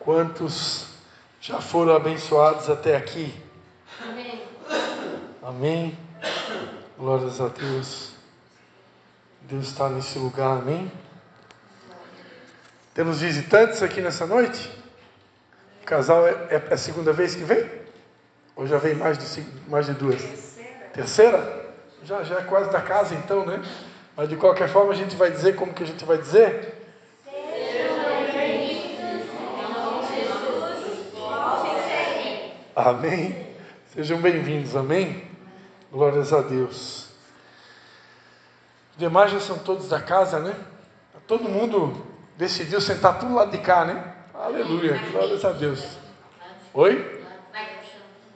Quantos já foram abençoados até aqui? Amém. Amém. Glórias a Deus. Deus está nesse lugar, amém? Temos visitantes aqui nessa noite? O casal é a segunda vez que vem? Ou já vem mais de duas? Terceira? Já é quase da casa então, né? Mas de qualquer forma a gente vai dizer como que a gente vai dizer? Amém. Sejam bem-vindos, amém? Glórias a Deus. Os demais já são todos da casa, né? Todo mundo decidiu sentar tudo lá de cá, né? Aleluia, glórias a Deus. Oi?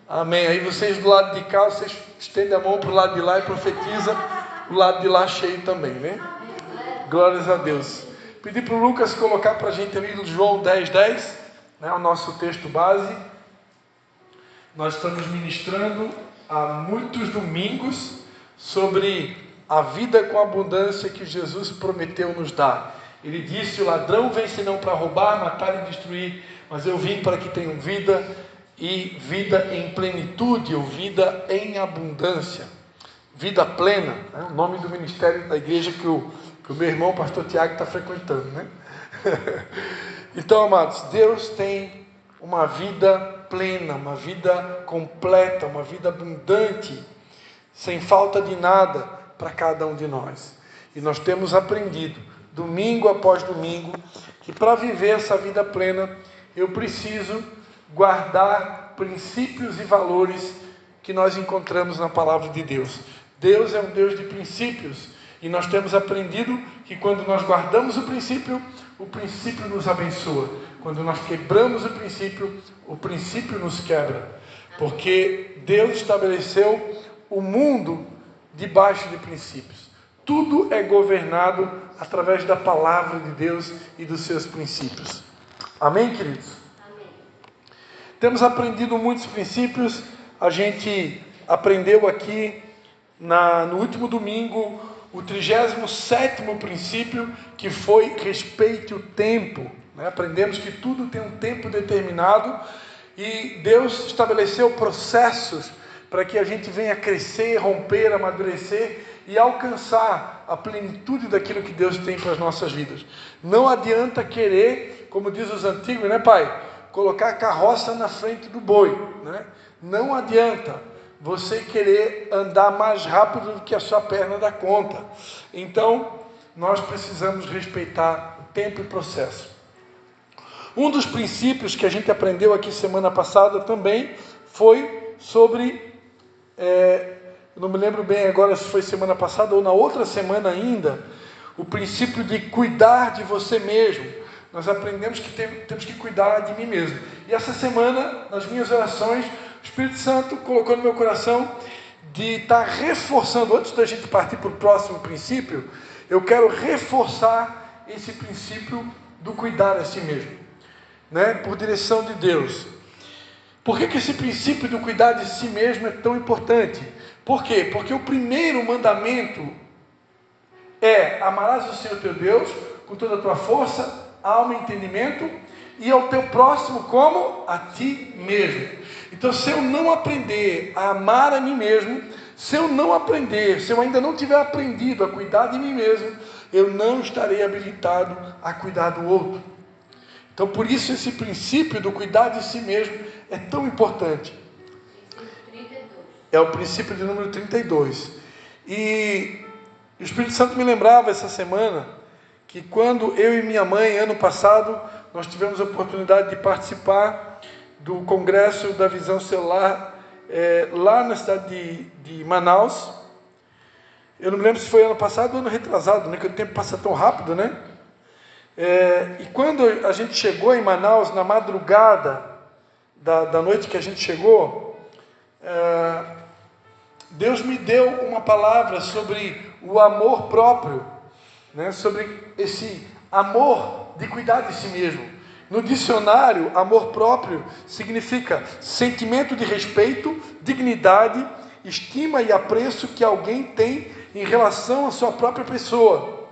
Amém. Aí vocês do lado de cá, vocês estendem a mão para o lado de lá e profetiza o lado de lá cheio também, né? Glórias a Deus. Pedi para o Lucas colocar para a gente ali João 10:10, né? O nosso texto base. Nós estamos ministrando há muitos domingos sobre a vida com abundância que Jesus prometeu nos dar. Ele disse: o ladrão vem senão para roubar, matar e destruir, mas eu vim para que tenham vida e vida em plenitude, ou vida em abundância, vida plena, né? O nome do ministério da igreja que o meu irmão, o pastor Tiago, está frequentando, né? Então, amados, Deus tem uma vida plena, uma vida completa, uma vida abundante, sem falta de nada para cada um de nós. E nós temos aprendido, domingo após domingo, que para viver essa vida plena, eu preciso guardar princípios e valores que nós encontramos na palavra de Deus. Deus é um Deus de princípios, e nós temos aprendido que quando nós guardamos o princípio nos abençoa. Quando nós quebramos o princípio nos quebra. Porque Deus estabeleceu o mundo debaixo de princípios. Tudo é governado através da palavra de Deus e dos seus princípios. Amém, queridos? Amém. Temos aprendido muitos princípios. A gente aprendeu aqui no último domingo o 37º princípio, que foi respeite o tempo. Aprendemos que tudo tem um tempo determinado e Deus estabeleceu processos para que a gente venha crescer, romper, amadurecer e alcançar a plenitude daquilo que Deus tem para as nossas vidas. Não adianta querer, como diz os antigos, né, pai? Colocar a carroça na frente do boi, né? Não adianta você querer andar mais rápido do que a sua perna dá conta. Então, nós precisamos respeitar o tempo e o processo. Um dos princípios que a gente aprendeu aqui semana passada também foi sobre, não me lembro bem agora se foi semana passada ou na outra semana ainda, o princípio de cuidar de você mesmo. Nós aprendemos que temos que cuidar de mim mesmo. E essa semana, nas minhas orações, o Espírito Santo colocou no meu coração de estar reforçando, antes da gente partir para o próximo princípio, eu quero reforçar esse princípio do cuidar a si mesmo, né? Por direção de Deus. Por que esse princípio do cuidar de si mesmo é tão importante? Por quê? Porque o primeiro mandamento é: amarás o Senhor teu Deus com toda a tua força, alma e entendimento, e ao teu próximo como a ti mesmo. Então, se eu não aprender a amar a mim mesmo, se eu ainda não tiver aprendido a cuidar de mim mesmo, eu não estarei habilitado a cuidar do outro. Então, por isso esse princípio do cuidar de si mesmo é tão importante. É o princípio de número 32. E o Espírito Santo me lembrava essa semana que quando eu e minha mãe, ano passado, nós tivemos a oportunidade de participar do Congresso da Visão Celular, lá na cidade de Manaus. Eu não me lembro se foi ano passado ou ano retrasado, né? Que o tempo passa tão rápido, né? E quando a gente chegou em Manaus, na madrugada da noite que a gente chegou, Deus me deu uma palavra sobre o amor próprio, né? Sobre esse amor de cuidar de si mesmo. No dicionário, amor próprio significa sentimento de respeito, dignidade, estima e apreço que alguém tem em relação à sua própria pessoa.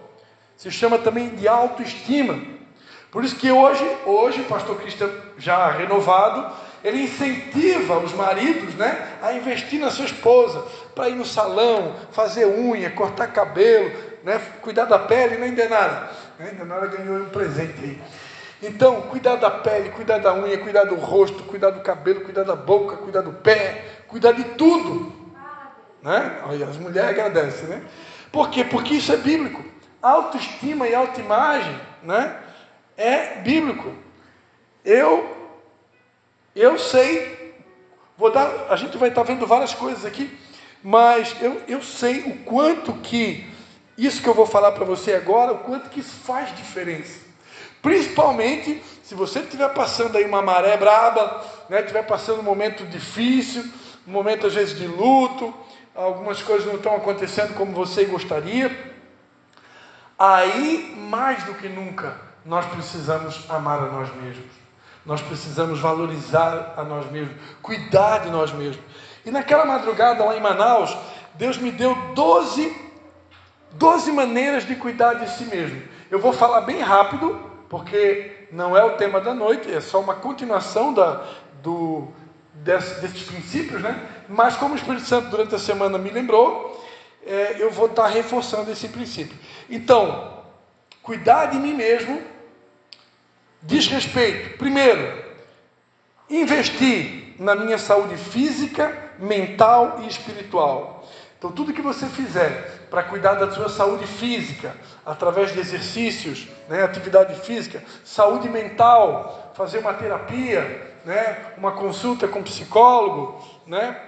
Se chama também de autoestima. Por isso que hoje o pastor Cristian, já renovado, ele incentiva os maridos, né, a investir na sua esposa, para ir no salão, fazer unha, cortar cabelo, né, cuidar da pele, né, Indenara? Indenara ganhou um presente aí. Então, cuidar da pele, cuidar da unha, cuidar do rosto, cuidar do cabelo, cuidar da boca, cuidar do pé, cuidar de tudo. Né? As mulheres agradecem, né? Por quê? Porque isso é bíblico. Autoestima e autoimagem, né, é bíblico. Eu sei, a gente vai estar vendo várias coisas aqui, mas eu sei o quanto que isso que eu vou falar para você agora, o quanto que isso faz diferença. Principalmente se você estiver passando aí uma maré braba, né, estiver passando um momento difícil, um momento às vezes de luto, algumas coisas não estão acontecendo como você gostaria. Aí, mais do que nunca, nós precisamos amar a nós mesmos. Nós precisamos valorizar a nós mesmos, cuidar de nós mesmos. E naquela madrugada lá em Manaus, Deus me deu 12 maneiras de cuidar de si mesmo. Eu vou falar bem rápido, porque não é o tema da noite, é só uma continuação desses princípios, né? Mas como o Espírito Santo durante a semana me lembrou, eu vou estar reforçando esse princípio. Então, cuidar de mim mesmo diz respeito, primeiro, investir na minha saúde física, mental e espiritual. Então, tudo que você fizer para cuidar da sua saúde física, através de exercícios, né, atividade física, saúde mental, fazer uma terapia, né, uma consulta com psicólogo, né,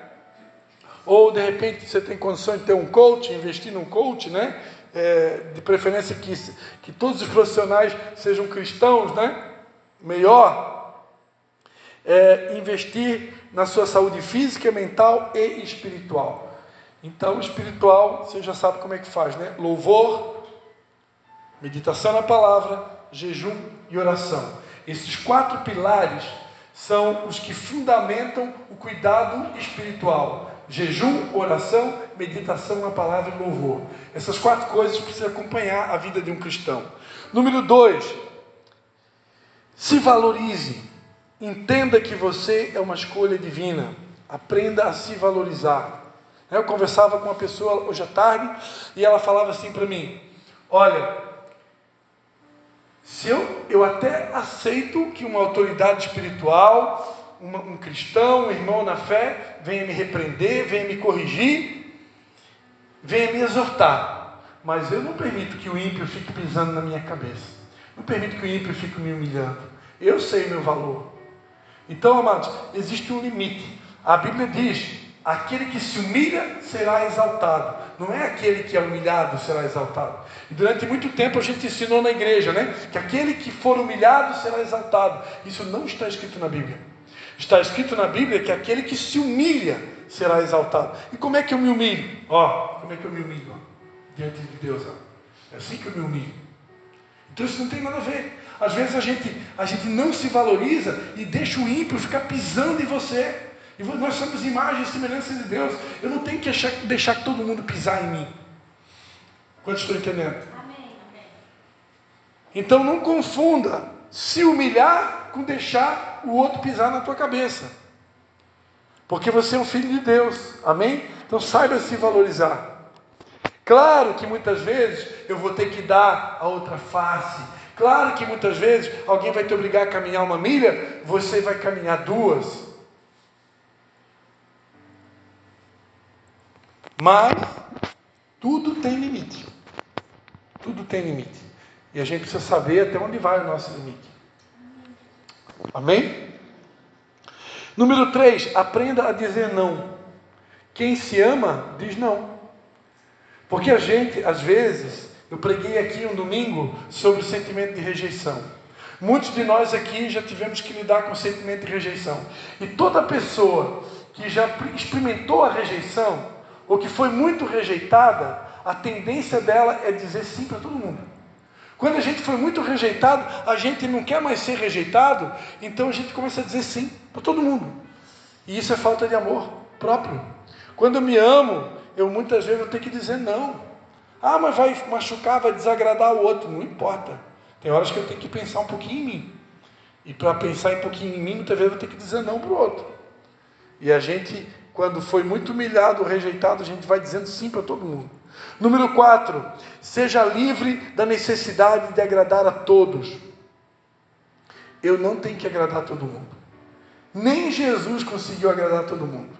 ou de repente você tem condição de ter um coach, investir num coach, né, de preferência que todos os profissionais sejam cristãos, né, melhor, investir na sua saúde física, mental e espiritual. Então, espiritual, você já sabe como é que faz, né? Louvor, meditação na palavra, jejum e oração. Esses 4 pilares são os que fundamentam o cuidado espiritual. Jejum, oração, meditação na palavra e louvor. Essas 4 coisas precisam acompanhar a vida de um cristão. Número 2, se valorize. Entenda que você é uma escolha divina. Aprenda a se valorizar. Eu conversava com uma pessoa hoje à tarde e ela falava assim para mim: olha, se eu até aceito que uma autoridade espiritual, um cristão, um irmão na fé, venha me repreender, venha me corrigir, venha me exortar, mas eu não permito que o ímpio fique pisando na minha cabeça, não permito que o ímpio fique me humilhando. Eu sei meu valor. Então, amados, existe um limite. A Bíblia diz: aquele que se humilha será exaltado. Não é aquele que é humilhado será exaltado. E durante muito tempo a gente ensinou na igreja, né, que aquele que for humilhado será exaltado. Isso não está escrito na Bíblia. Está escrito na Bíblia que aquele que se humilha será exaltado. E como é que eu me humilho? Como é que eu me humilho? Diante de Deus. É assim que eu me humilho. Então isso não tem nada a ver. Às vezes a gente não se valoriza e deixa o ímpio ficar pisando em você. E nós somos imagens e semelhanças de Deus. Eu não tenho que deixar que todo mundo pisar em mim. Quantos estão entendendo? Amém. Então não confunda se humilhar com deixar o outro pisar na tua cabeça. Porque você é um filho de Deus. Amém? Então saiba se valorizar. Claro que muitas vezes eu vou ter que dar a outra face. Claro que muitas vezes alguém vai te obrigar a caminhar 1 milha, você vai caminhar 2. Mas tudo tem limite. Tudo tem limite. E a gente precisa saber até onde vai o nosso limite. Amém? Número 3, aprenda a dizer não. Quem se ama, diz não. Porque a gente, às vezes, eu preguei aqui um domingo sobre o sentimento de rejeição. Muitos de nós aqui já tivemos que lidar com o sentimento de rejeição. E toda pessoa que já experimentou a rejeição, ou que foi muito rejeitada, a tendência dela é dizer sim para todo mundo. Quando a gente foi muito rejeitado, a gente não quer mais ser rejeitado, então a gente começa a dizer sim para todo mundo. E isso é falta de amor próprio. Quando eu me amo, muitas vezes eu tenho que dizer não. Mas vai machucar, vai desagradar o outro. Não importa. Tem horas que eu tenho que pensar um pouquinho em mim. E para pensar um pouquinho em mim, muitas vezes eu tenho que dizer não para o outro. E a gente, quando foi muito humilhado, rejeitado, a gente vai dizendo sim para todo mundo. Número 4, seja livre da necessidade de agradar a todos. Eu não tenho que agradar a todo mundo. Nem Jesus conseguiu agradar a todo mundo.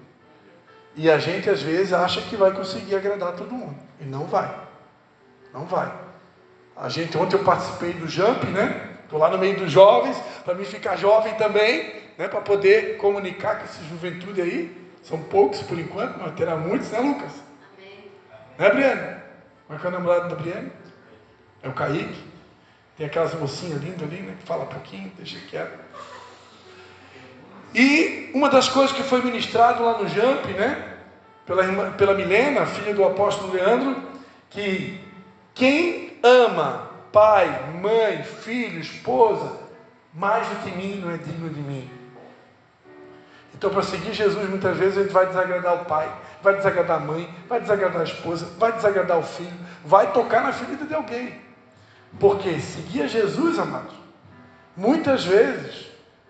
E a gente às vezes acha que vai conseguir agradar a todo mundo. E não vai. Não vai. Ontem eu participei do Jump, né? Estou lá no meio dos jovens, para mim ficar jovem também, né? Para poder comunicar com essa juventude aí. São poucos por enquanto, mas terá muitos, né, Lucas? Amém. Né, Briane? Como é que é o namorado da Briane? É o Kaique. Tem aquelas mocinhas lindas ali, né? Que fala pouquinho, deixa quieto. E uma das coisas que foi ministrado lá no Jump, né? Pela Milena, filha do apóstolo Leandro, que quem ama pai, mãe, filho, esposa, mais do que mim não é digno de mim. Então, para seguir Jesus, muitas vezes a gente vai desagradar o pai, vai desagradar a mãe, vai desagradar a esposa, vai desagradar o filho, vai tocar na ferida de alguém. Porque seguir a Jesus, amados, muitas vezes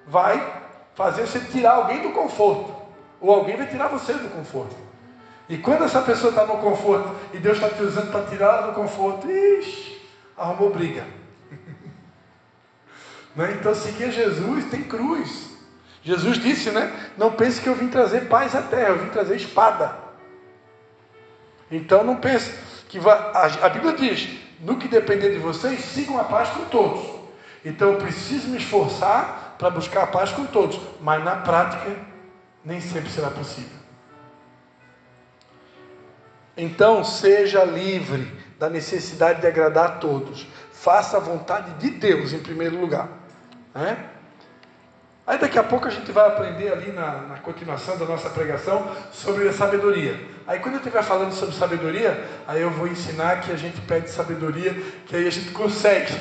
vai fazer você tirar alguém do conforto, ou alguém vai tirar você do conforto. E quando essa pessoa está no conforto e Deus está te usando para tirá-la do conforto, arrumou briga. Né? Então seguir Jesus tem cruz. Jesus disse, né? Não pense que eu vim trazer paz à terra, eu vim trazer espada. Então não pense que a Bíblia diz, no que depender de vocês, sigam a paz com todos. Então eu preciso me esforçar para buscar a paz com todos, mas na prática nem sempre será possível. Então seja livre da necessidade de agradar a todos. Faça a vontade de Deus em primeiro lugar. Né? Aí daqui a pouco a gente vai aprender ali na continuação da nossa pregação sobre a sabedoria. Aí quando eu estiver falando sobre sabedoria, aí eu vou ensinar que a gente pede sabedoria, que aí a gente consegue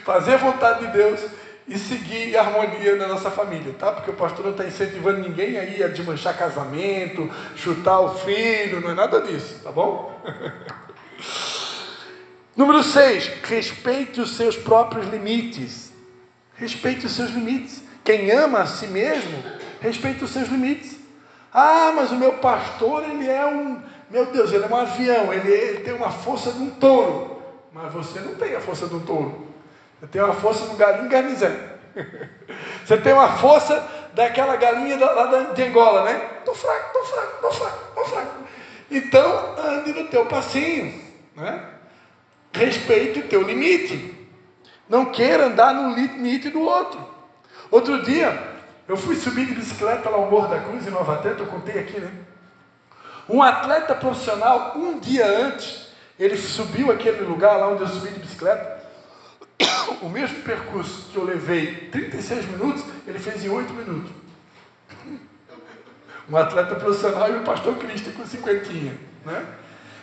fazer a vontade de Deus e seguir a harmonia na nossa família, tá? Porque o pastor não está incentivando ninguém aí a desmanchar casamento, chutar o filho, não é nada disso, tá bom? Número 6, respeite os seus próprios limites. Respeite os seus limites. Quem ama a si mesmo, respeite os seus limites. Ah, mas o meu pastor, ele é meu Deus, ele é um avião, ele tem uma força de um touro. Mas você não tem a força de um touro. Você tem uma força do galinho garnizé. Você tem uma força daquela galinha lá de Angola, né? Estou fraco. Então, ande no teu passinho, né? Respeite o teu limite. Não queira andar no limite do outro. Outro dia, eu fui subir de bicicleta lá ao Morro da Cruz, em Nova Trento, eu contei aqui, né? Um atleta profissional, um dia antes, ele subiu aquele lugar lá onde eu subi de bicicleta. O mesmo percurso que eu levei 36 minutos, ele fez em 8 minutos. Um atleta profissional e o pastor Cristo com 50, né?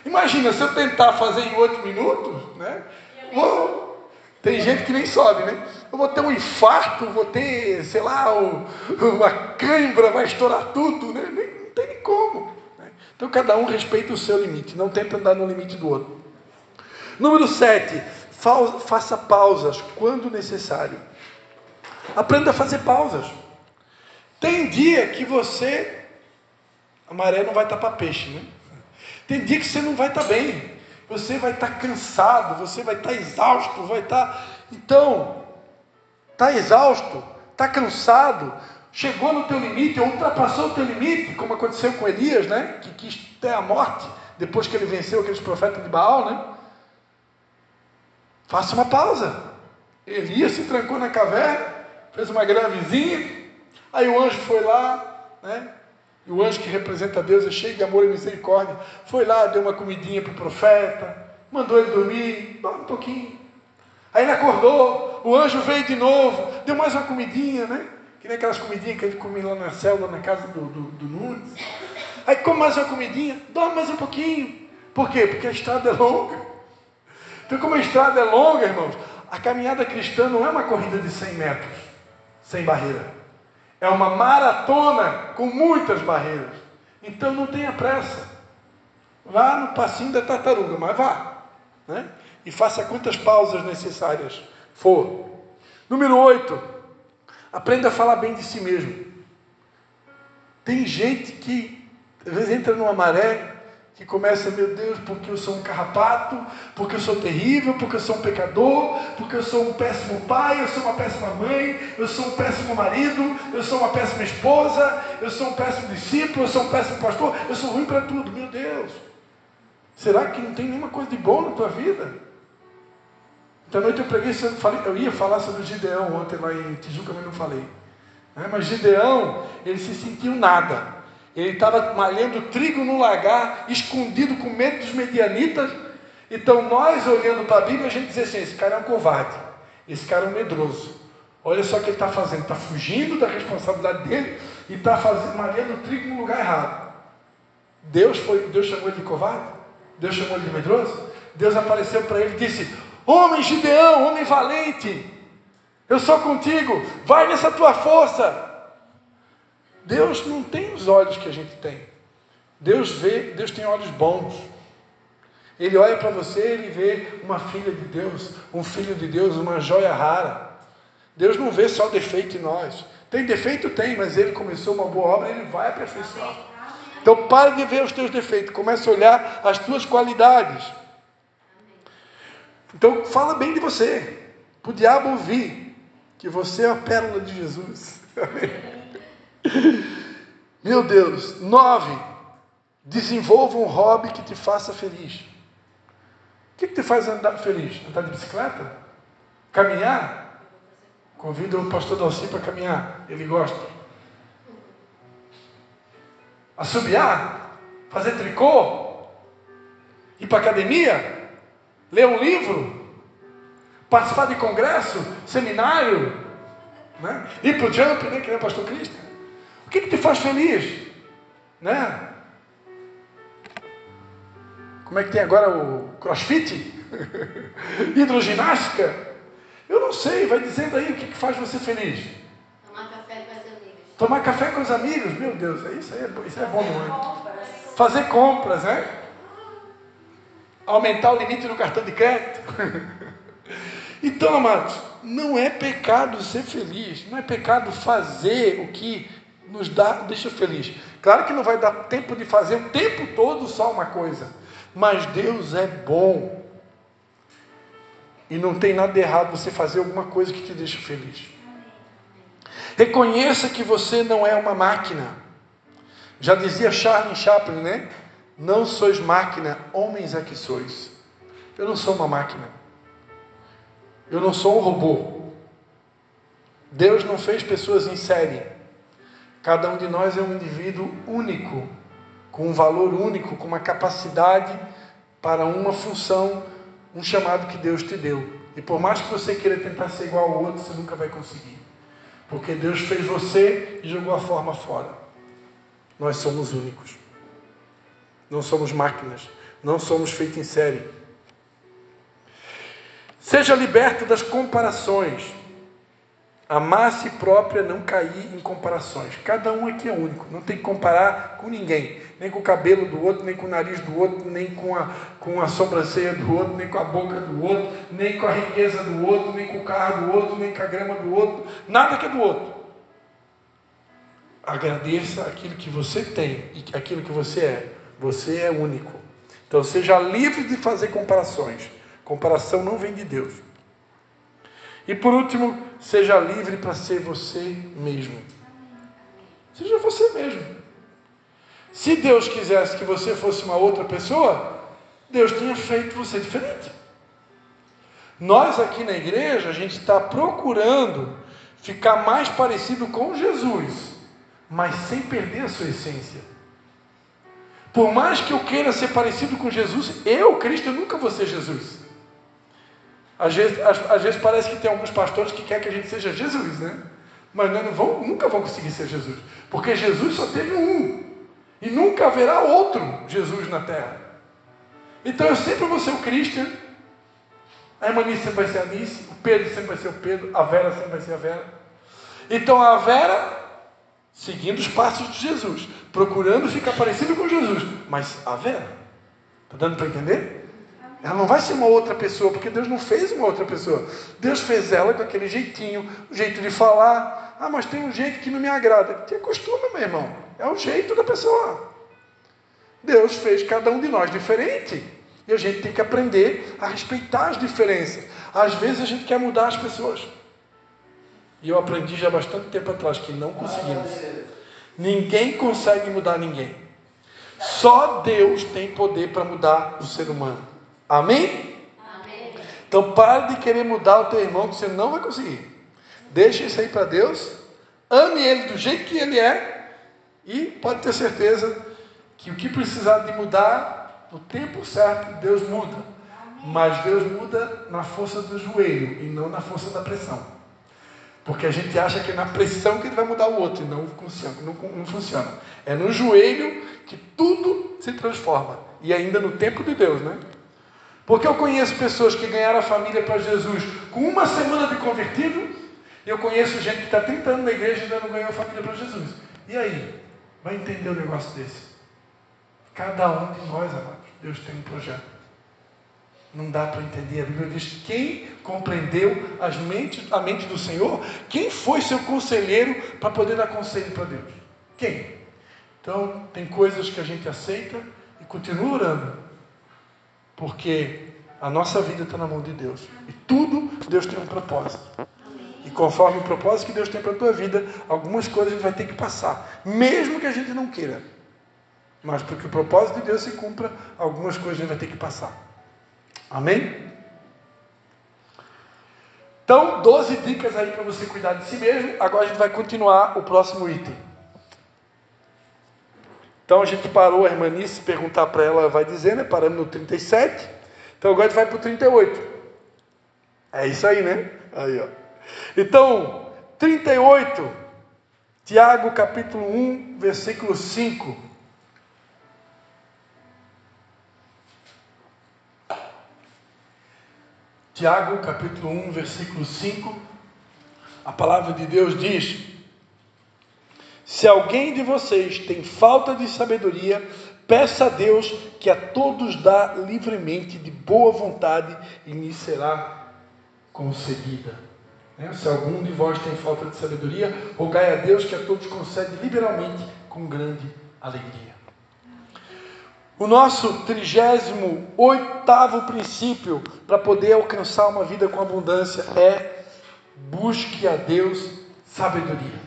Imagina, se eu tentar fazer em 8 minutos, né? Tem gente que nem sobe, né? Eu vou ter um infarto, vou ter, sei lá, uma cãibra, vai estourar tudo, né? Não tem nem como. Né? Então cada um respeita o seu limite, não tenta andar no limite do outro. Número 7, faça pausas quando necessário. Aprenda a fazer pausas. Tem dia que a maré não vai estar para peixe, né? Tem dia que você não vai estar bem. Você vai estar cansado, você vai estar exausto, Então, está exausto, está cansado, chegou no teu limite, ultrapassou o teu limite, como aconteceu com Elias, né? Que quis ter a morte, depois que ele venceu aqueles profetas de Baal, né? Faça uma pausa. Elias se trancou na caverna, fez uma gravezinha, aí o anjo foi lá, né? E o anjo que representa Deus é cheio de amor e misericórdia, foi lá, deu uma comidinha para o profeta, mandou ele dormir, dorme um pouquinho. Aí ele acordou, o anjo veio de novo, deu mais uma comidinha, né? Que nem aquelas comidinhas que a gente comia lá na célula, na casa do Nunes. Aí come mais uma comidinha, dorme mais um pouquinho. Por quê? Porque a estrada é longa. Então, como a estrada é longa, irmãos, a caminhada cristã não é uma corrida de 100 metros, sem barreira. É uma maratona com muitas barreiras. Então não tenha pressa. Vá no passinho da tartaruga, mas vá. Né? e faça quantas pausas necessárias for. Número 8, aprenda a falar bem de si mesmo. Tem gente que às vezes entra numa maré que começa, meu Deus, porque eu sou um carrapato, porque eu sou terrível, porque eu sou um pecador, porque eu sou um péssimo pai, eu sou uma péssima mãe, eu sou um péssimo marido, eu sou uma péssima esposa, eu sou um péssimo discípulo, eu sou um péssimo pastor, eu sou ruim para tudo. Meu Deus, será que não tem nenhuma coisa de bom na tua vida? Então, à noite eu preguei, eu ia falar sobre o Gideão ontem lá em Tijuca, mas não falei. Mas Gideão, ele se sentiu nada. Ele estava malhando trigo no lagar, escondido com medo dos medianitas. Então nós, olhando para a Bíblia, a gente diz assim, esse cara é um covarde, esse cara é um medroso. Olha só o que ele está fazendo, está fugindo da responsabilidade dele e está malhando trigo no lugar errado. Deus chamou ele de covarde? Deus chamou ele de medroso? Deus apareceu para ele e disse, homem Gideão, homem valente, eu sou contigo, vai nessa tua força. Deus não tem os olhos que a gente tem. Deus tem olhos bons. Ele olha para você, ele vê uma filha de Deus, um filho de Deus, uma joia rara. Deus não vê só defeito em nós. Tem defeito? Tem, mas ele começou uma boa obra, ele vai aperfeiçoar. Então pare de ver os teus defeitos, comece a olhar as tuas qualidades. Então fala bem de você, para o diabo ouvir que você é a pérola de Jesus. Amém. Meu Deus. 9, desenvolva um hobby que te faça feliz. O que te faz andar feliz? Andar de bicicleta? Caminhar? Convido o pastor Dalci para caminhar, ele gosta. Assobiar? Fazer tricô? Ir para academia? Ler um livro? Participar de congresso? Seminário? Né? Ir para o jump, né? Que nem o pastor Cristo. O que te faz feliz? Né? Como é que tem agora o crossfit? Hidroginástica? Eu não sei, vai dizendo aí o que faz você feliz. Tomar café com as amigas. Tomar café com os amigos? Meu Deus, isso é bom, não é? Fazer compras, né? Aumentar o limite do cartão de crédito. Então, amados, não é pecado ser feliz, não é pecado fazer o que nos deixa feliz. Claro que não vai dar tempo de fazer o tempo todo só uma coisa, mas Deus é bom. E não tem nada de errado você fazer alguma coisa que te deixa feliz. Reconheça que você não é uma máquina. Já dizia Charles Chaplin, né? Não sois máquina, homens é que sois. Eu não sou uma máquina. Eu não sou um robô. Deus não fez pessoas em série. Cada um de nós é um indivíduo único, com um valor único, com uma capacidade para uma função, um chamado que Deus te deu. E por mais que você queira tentar ser igual ao outro, você nunca vai conseguir. Porque Deus fez você e jogou a forma fora. Nós somos únicos. Não somos máquinas. Não somos feitos em série. Seja liberto das comparações. Amar a si própria, não cair em comparações. Cada um aqui é único. Não tem que comparar com ninguém. Nem com o cabelo do outro, nem com o nariz do outro, nem com a sobrancelha do outro, nem com a boca do outro, nem com a riqueza do outro, nem com o carro do outro, nem com a grama do outro. Nada que é do outro. Agradeça aquilo que você tem e aquilo que você é. Você é único. Então seja livre de fazer comparações. Comparação não vem de Deus. E por último, seja livre para ser você mesmo. Seja você mesmo. Se Deus quisesse que você fosse uma outra pessoa, Deus tinha feito você diferente. Nós aqui na igreja, a gente está procurando ficar mais parecido com Jesus, mas sem perder a sua essência. Por mais que eu queira ser parecido com Jesus, eu, Cristo, eu nunca vou ser Jesus. Às vezes parece que tem alguns pastores que querem que a gente seja Jesus, né? Mas nunca vão conseguir ser Jesus. Porque Jesus só teve um. E nunca haverá outro Jesus na terra. Então eu sempre vou ser o Cristian. A Emanice sempre vai ser a Anice. O Pedro sempre vai ser o Pedro. A Vera sempre vai ser a Vera. Então a Vera, seguindo os passos de Jesus, procurando ficar parecido com Jesus. Mas a Vera, está dando para entender? Ela não vai ser uma outra pessoa, porque Deus não fez uma outra pessoa. Deus fez ela com aquele jeitinho, o jeito de falar. Ah, mas tem um jeito que não me agrada. Te acostuma, meu irmão. É o jeito da pessoa. Deus fez cada um de nós diferente. E a gente tem que aprender a respeitar as diferenças. Às vezes a gente quer mudar as pessoas. E eu aprendi já há bastante tempo atrás que não conseguimos. Ninguém consegue mudar ninguém. Só Deus tem poder para mudar o ser humano. Amém? Amém. Então pare de querer mudar o teu irmão, que você não vai conseguir. Deixa isso aí para Deus. Ame ele do jeito que ele é. E pode ter certeza que o que precisar de mudar, no tempo certo, Deus muda. Mas Deus muda na força do joelho e não na força da pressão. Porque a gente acha que é na pressão que ele vai mudar o outro. E não funciona. É no joelho que tudo se transforma. E ainda no tempo de Deus, né? Porque eu conheço pessoas que ganharam a família para Jesus com uma semana de convertido. E eu conheço gente que está 30 anos na igreja e ainda não ganhou a família para Jesus. E aí? Vai entender um negócio desse? Cada um de nós, amados, Deus tem um projeto. Não dá para entender. A Bíblia diz: quem compreendeu a mente do Senhor? Quem foi seu conselheiro para poder dar conselho para Deus? Quem? Então, tem coisas que a gente aceita e continua orando. Porque a nossa vida está na mão de Deus. E tudo Deus tem um propósito. E conforme o propósito que Deus tem para a tua vida, algumas coisas a gente vai ter que passar. Mesmo que a gente não queira. Mas porque o propósito de Deus se cumpra, algumas coisas a gente vai ter que passar. Amém? Então, 12 dicas aí para você cuidar de si mesmo. Agora a gente vai continuar o próximo item. Então a gente parou, a irmã Nice, perguntar para ela, vai dizer, né? Paramos no 37. Então agora a gente vai para o 38. É isso aí, né? Aí, ó. Então, 38, Tiago capítulo 1, versículo 5. Tiago capítulo 1, versículo 5. A palavra de Deus diz: se alguém de vocês tem falta de sabedoria, peça a Deus, que a todos dá livremente, de boa vontade, e lhe será concedida. Se algum de vós tem falta de sabedoria, rogai a Deus, que a todos concede liberalmente, com grande alegria. O nosso 38º princípio para poder alcançar uma vida com abundância é: busque a Deus sabedoria.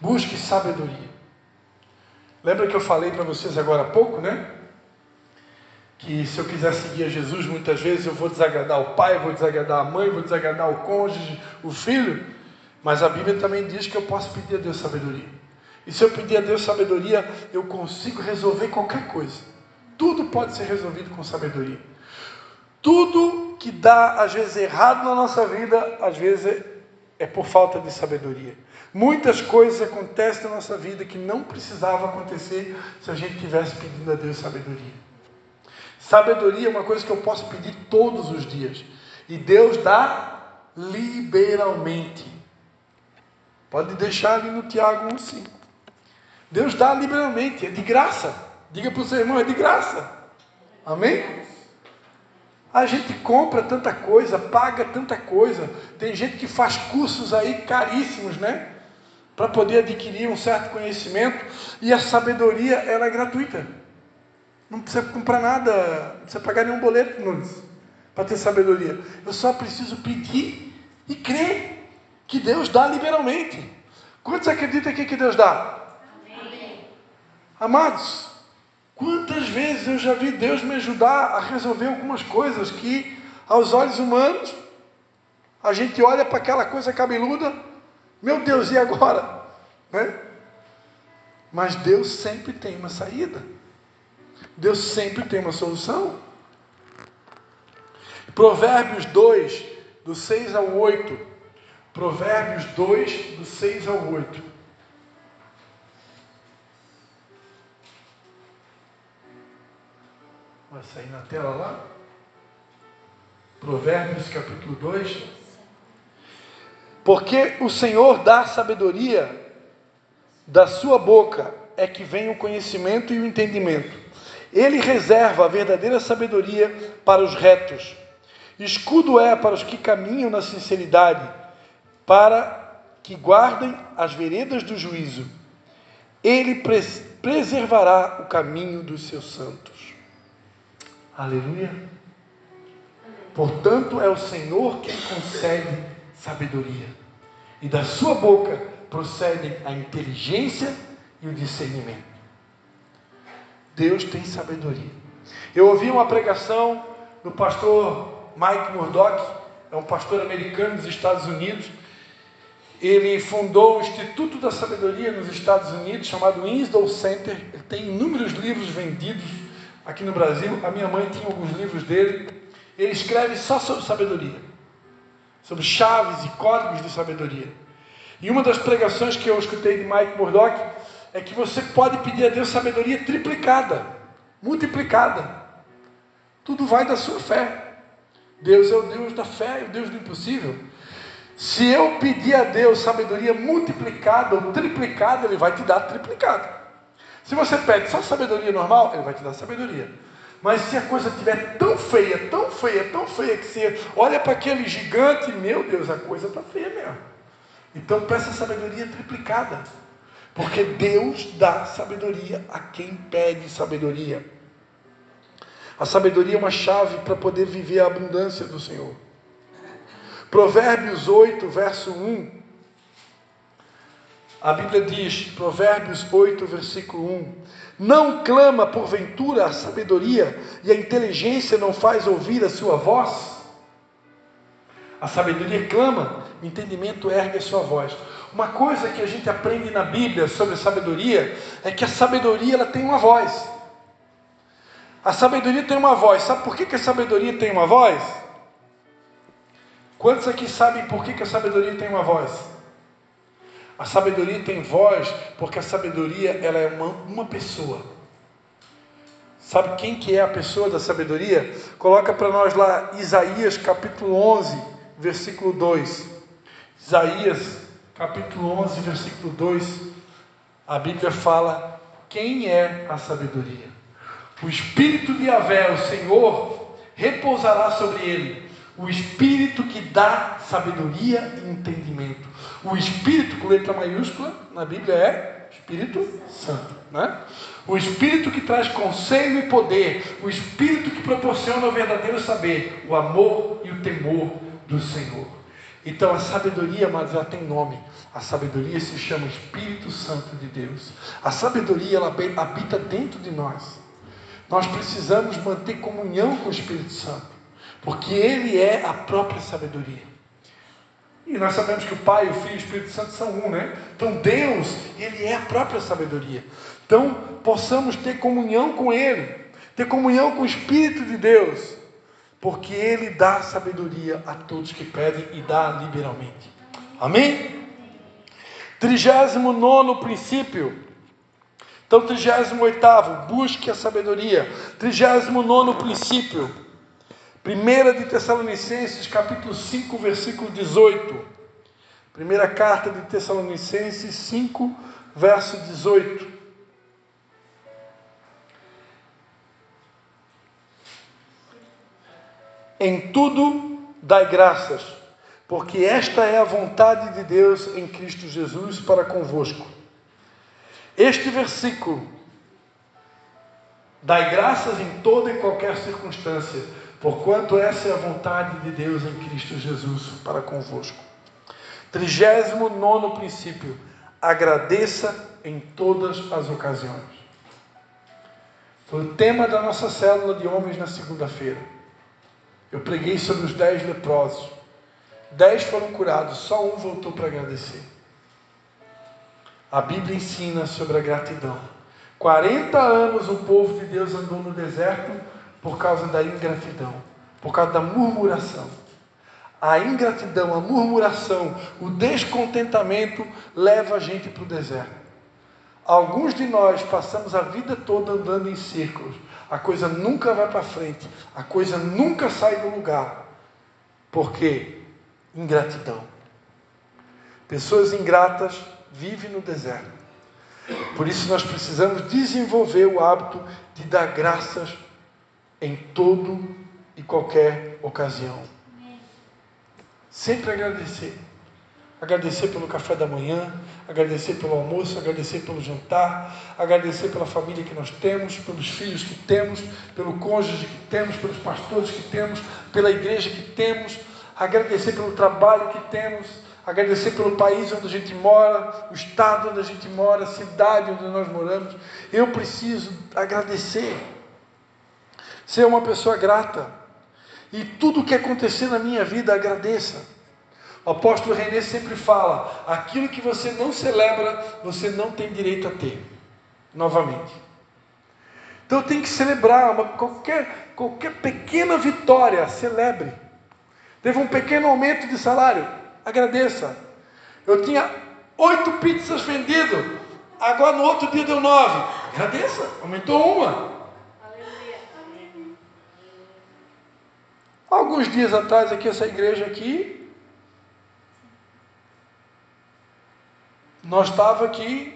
Busque sabedoria. Lembra que eu falei para vocês agora há pouco, né? Que se eu quiser seguir a Jesus, muitas vezes eu vou desagradar o pai, vou desagradar a mãe, vou desagradar o cônjuge, o filho. Mas a Bíblia também diz que eu posso pedir a Deus sabedoria. E se eu pedir a Deus sabedoria, eu consigo resolver qualquer coisa. Tudo pode ser resolvido com sabedoria. Tudo que dá, às vezes, errado na nossa vida, às vezes é por falta de sabedoria. Muitas coisas acontecem na nossa vida que não precisavam acontecer se a gente tivesse pedindo a Deus sabedoria. Sabedoria é uma coisa que eu posso pedir todos os dias. E Deus dá liberalmente. Pode deixar ali no Tiago 1,5. Deus dá liberalmente, é de graça. Diga para o seu irmão, é de graça. Amém? A gente compra tanta coisa, paga tanta coisa. Tem gente que faz cursos aí caríssimos, né? Para poder adquirir um certo conhecimento. E a sabedoria, ela é gratuita. Não precisa comprar nada, não precisa pagar nenhum boleto, Nunes, para ter sabedoria. Eu só preciso pedir e crer que Deus dá liberalmente. Quantos acreditam aqui que Deus dá? Amém. Amados, quantas vezes eu já vi Deus me ajudar a resolver algumas coisas que, aos olhos humanos, a gente olha para aquela coisa cabeluda, meu Deus, e agora? Né? Mas Deus sempre tem uma saída. Deus sempre tem uma solução. Provérbios 2, do 6 ao 8. Provérbios 2, do 6 ao 8. Vai sair na tela lá? Provérbios capítulo 2. Porque o Senhor dá sabedoria, da sua boca é que vem o conhecimento e o entendimento. Ele reserva a verdadeira sabedoria para os retos. Escudo é para os que caminham na sinceridade, para que guardem as veredas do juízo. Ele preservará o caminho dos seus santos. Aleluia. Portanto, é o Senhor quem concede sabedoria. E da sua boca procedem a inteligência e o discernimento. Deus tem sabedoria. Eu ouvi uma pregação do pastor Mike Murdock, é um pastor americano dos Estados Unidos. Ele fundou o Instituto da Sabedoria nos Estados Unidos, chamado Winslow Center. Ele tem inúmeros livros vendidos aqui no Brasil. A minha mãe tinha alguns livros dele. Ele escreve só sobre sabedoria, sobre chaves e códigos de sabedoria. E uma das pregações que eu escutei de Mike Murdock é que você pode pedir a Deus sabedoria triplicada, multiplicada. Tudo vai da sua fé. Deus é o Deus da fé, o Deus do impossível. Se eu pedir a Deus sabedoria multiplicada ou triplicada, Ele vai te dar triplicada. Se você pede só sabedoria normal, Ele vai te dar sabedoria. Mas se a coisa estiver tão feia, tão feia, tão feia, que você olha para aquele gigante, meu Deus, a coisa está feia mesmo. Então peça sabedoria triplicada. Porque Deus dá sabedoria a quem pede sabedoria. A sabedoria é uma chave para poder viver a abundância do Senhor. Provérbios 8, verso 1. A Bíblia diz, Provérbios 8, versículo 1. Não clama porventura a sabedoria e a inteligência não faz ouvir a sua voz? A sabedoria clama, o entendimento ergue a sua voz. Uma coisa que a gente aprende na Bíblia sobre sabedoria é que a sabedoria ela tem uma voz. A sabedoria tem uma voz. Sabe por que a sabedoria tem uma voz? Quantos aqui sabem por que a sabedoria tem uma voz? A sabedoria tem voz porque a sabedoria ela é uma pessoa. Sabe quem que é a pessoa da sabedoria? Coloca para nós lá Isaías capítulo 11, versículo 2. Isaías capítulo 11, versículo 2. A Bíblia fala quem é a sabedoria. O Espírito de Yahvé, o Senhor, repousará sobre ele. O Espírito que dá sabedoria e entendimento. O Espírito, com letra maiúscula, na Bíblia é Espírito Santo, né? O Espírito que traz conselho e poder. O Espírito que proporciona o verdadeiro saber. O amor e o temor do Senhor. Então a sabedoria, amados, ela tem nome. A sabedoria se chama Espírito Santo de Deus. A sabedoria, ela habita dentro de nós. Nós precisamos manter comunhão com o Espírito Santo. Porque Ele é a própria sabedoria. E nós sabemos que o Pai, o Filho e o Espírito Santo são um, né? Então Deus, Ele é a própria sabedoria. Então, possamos ter comunhão com Ele. Ter comunhão com o Espírito de Deus. Porque Ele dá sabedoria a todos que pedem e dá liberalmente. Amém? 39º princípio. Então, 38º, busque a sabedoria. 39º princípio. 1 de Tessalonicenses, capítulo 5, versículo 18. Primeira carta de Tessalonicenses 5, verso 18. Em tudo dai graças, porque esta é a vontade de Deus em Cristo Jesus para convosco. Este versículo, dai graças em toda e qualquer circunstância, porquanto essa é a vontade de Deus em Cristo Jesus para convosco. 39º princípio, agradeça em todas as ocasiões. Foi o tema da nossa célula de homens na segunda-feira. Eu preguei sobre os 10 leprosos. 10 foram curados, só um voltou para agradecer. A Bíblia ensina sobre a gratidão. 40 anos o povo de Deus andou no deserto por causa da ingratidão, por causa da murmuração. A ingratidão, a murmuração, o descontentamento leva a gente para o deserto. Alguns de nós passamos a vida toda andando em círculos. A coisa nunca vai para frente, a coisa nunca sai do lugar. Por quê? Ingratidão. Pessoas ingratas vivem no deserto. Por isso nós precisamos desenvolver o hábito de dar graças em todo e qualquer ocasião. Sempre agradecer. Agradecer pelo café da manhã, agradecer pelo almoço, agradecer pelo jantar, agradecer pela família que nós temos, pelos filhos que temos, pelo cônjuge que temos, pelos pastores que temos, pela igreja que temos, agradecer pelo trabalho que temos, agradecer pelo país onde a gente mora, o estado onde a gente mora, a cidade onde nós moramos. Eu preciso agradecer, ser uma pessoa grata, e tudo que acontecer na minha vida, agradeça. O apóstolo René sempre fala: aquilo que você não celebra, você não tem direito a ter novamente. Então eu tenho que celebrar qualquer pequena vitória, celebre. Teve um pequeno aumento de salário, agradeça. Eu tinha 8 pizzas vendidas, agora no outro dia deu 9, agradeça, aumentou uma. Alguns dias atrás, aqui, essa igreja aqui, nós estávamos aqui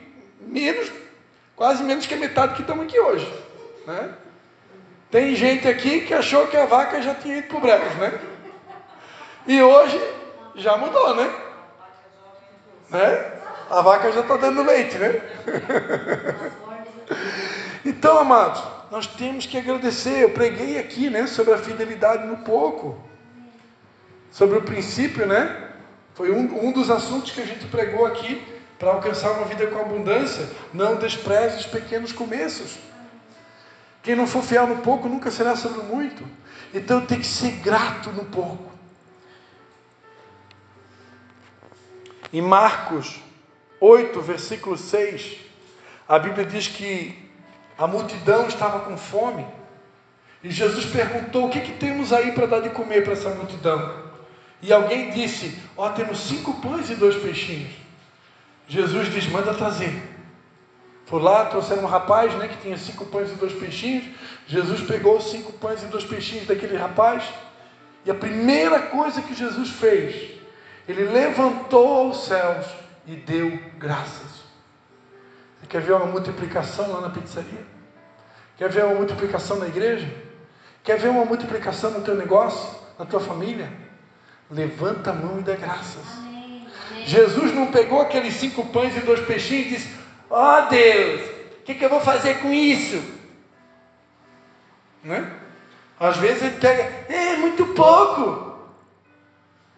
quase menos que a metade que estamos aqui hoje, né? Tem gente aqui que achou que a vaca já tinha ido para o brejo, né? E hoje já mudou, né? A vaca já está dando leite, né? Então, amados, nós temos que agradecer. Eu preguei aqui, né, sobre a fidelidade no pouco, sobre o princípio, né? Foi um dos assuntos que a gente pregou aqui, para alcançar uma vida com abundância. Não despreze os pequenos começos. Quem não for fiel no pouco nunca será sobre o muito. Então tem que ser grato no pouco. Em Marcos 8, versículo 6, a Bíblia diz que a multidão estava com fome, e Jesus perguntou: o que temos aí para dar de comer para essa multidão? E alguém disse: temos 5 pães e 2 peixinhos. Jesus diz: manda trazer. Foi lá, trouxeram um rapaz, né, que tinha 5 pães e 2 peixinhos. Jesus pegou os 5 pães e 2 peixinhos daquele rapaz, e a primeira coisa que Jesus fez, ele levantou aos céus e deu graças. Você quer ver uma multiplicação lá na pizzaria? Quer ver uma multiplicação na igreja? Quer ver uma multiplicação no teu negócio, na tua família? Levanta a mão e dá graças. Amém. Jesus não pegou aqueles 5 pães e 2 peixinhos e disse: Deus, o que eu vou fazer com isso? Né? Às vezes ele pega: é muito pouco.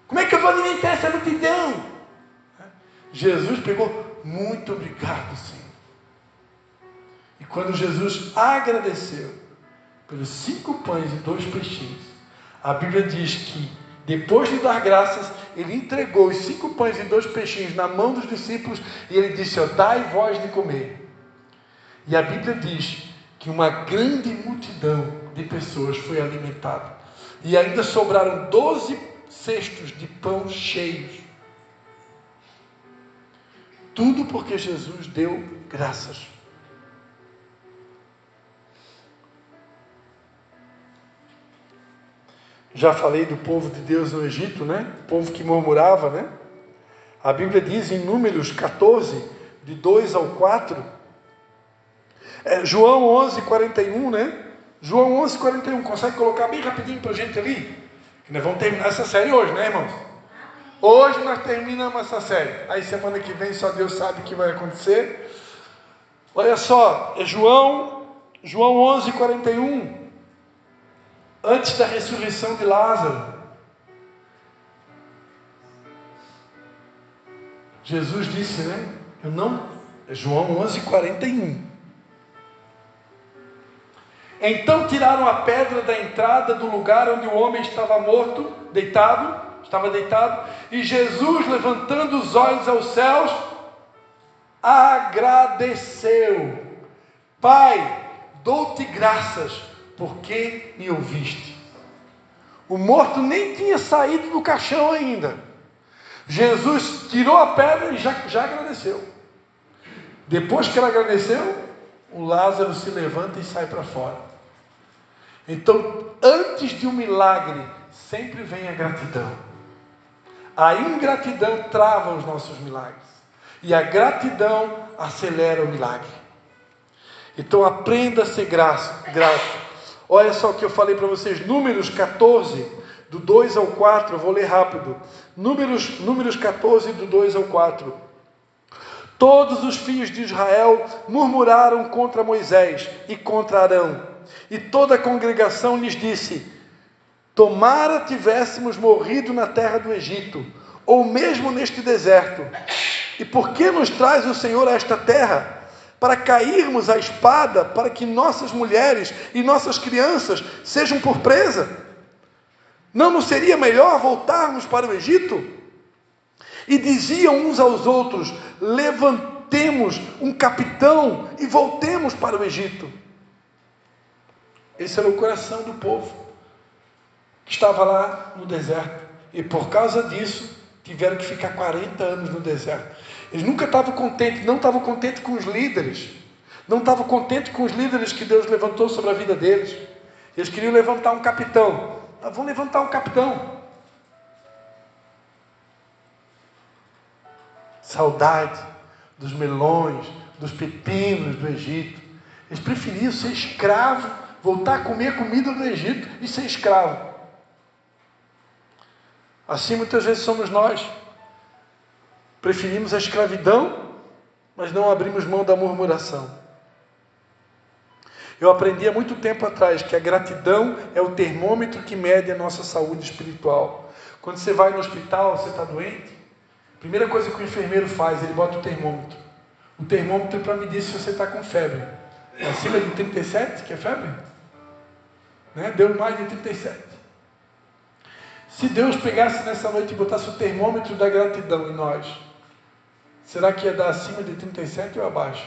Como é que eu vou alimentar essa multidão? Jesus pegou: muito obrigado, Senhor. E quando Jesus agradeceu pelos 5 pães e 2 peixinhos, a Bíblia diz que depois de dar graças, ele entregou os 5 pães e 2 peixinhos na mão dos discípulos, e ele disse: dai vós de comer. E a Bíblia diz que uma grande multidão de pessoas foi alimentada, e ainda sobraram 12 cestos de pão cheios. Tudo porque Jesus deu graças. Já falei do povo de Deus no Egito, né? O povo que murmurava, né? A Bíblia diz em Números 14, de 2 ao 4, João 11, 41, né? João 11, 41, consegue colocar bem rapidinho para a gente ali? Que nós vamos terminar essa série hoje, né, irmãos? Hoje nós terminamos essa série. Aí semana que vem só Deus sabe o que vai acontecer. Olha só, João 11, 41. Antes da ressurreição de Lázaro, Jesus disse, né? João 11, 41. Então tiraram a pedra da entrada do lugar onde o homem estava morto, estava deitado, e Jesus, levantando os olhos aos céus, agradeceu: Pai, dou-te graças, porque me ouviste. O morto nem tinha saído do caixão ainda. Jesus tirou a pedra e já agradeceu. Depois que ele agradeceu, o Lázaro se levanta e sai para fora. Então, antes de um milagre, sempre vem a gratidão. A ingratidão trava os nossos milagres. E a gratidão acelera o milagre. Então aprenda a ser grato. Olha só o que eu falei para vocês, Números 14, do 2 ao 4, eu vou ler rápido. Números 14, do 2 ao 4. Todos os filhos de Israel murmuraram contra Moisés e contra Arão. E toda a congregação lhes disse: tomara tivéssemos morrido na terra do Egito, ou mesmo neste deserto. E por que nos traz o Senhor a esta terra? Para cairmos à espada, para que nossas mulheres e nossas crianças sejam por presa? Não nos seria melhor voltarmos para o Egito? E diziam uns aos outros: levantemos um capitão e voltemos para o Egito. Esse era o coração do povo que estava lá no deserto. E por causa disso, tiveram que ficar 40 anos no deserto. Eles nunca estavam contentes, não estavam contentes com os líderes. Não estavam contentes com os líderes que Deus levantou sobre a vida deles. Eles queriam levantar um capitão. Vão levantar um capitão. Saudade dos melões, dos pepinos do Egito. Eles preferiam ser escravo, voltar a comer a comida do Egito e ser escravo. Assim muitas vezes somos nós. Preferimos a escravidão, mas não abrimos mão da murmuração. Eu aprendi há muito tempo atrás que a gratidão é o termômetro que mede a nossa saúde espiritual. Quando você vai no hospital, você está doente, a primeira coisa que o enfermeiro faz, ele bota o termômetro. O termômetro é para medir se você está com febre. Acima de 37, que é febre? Né? Deu mais de 37. Se Deus pegasse nessa noite e botasse o termômetro da gratidão em nós, será que ia dar acima de 37 ou abaixo?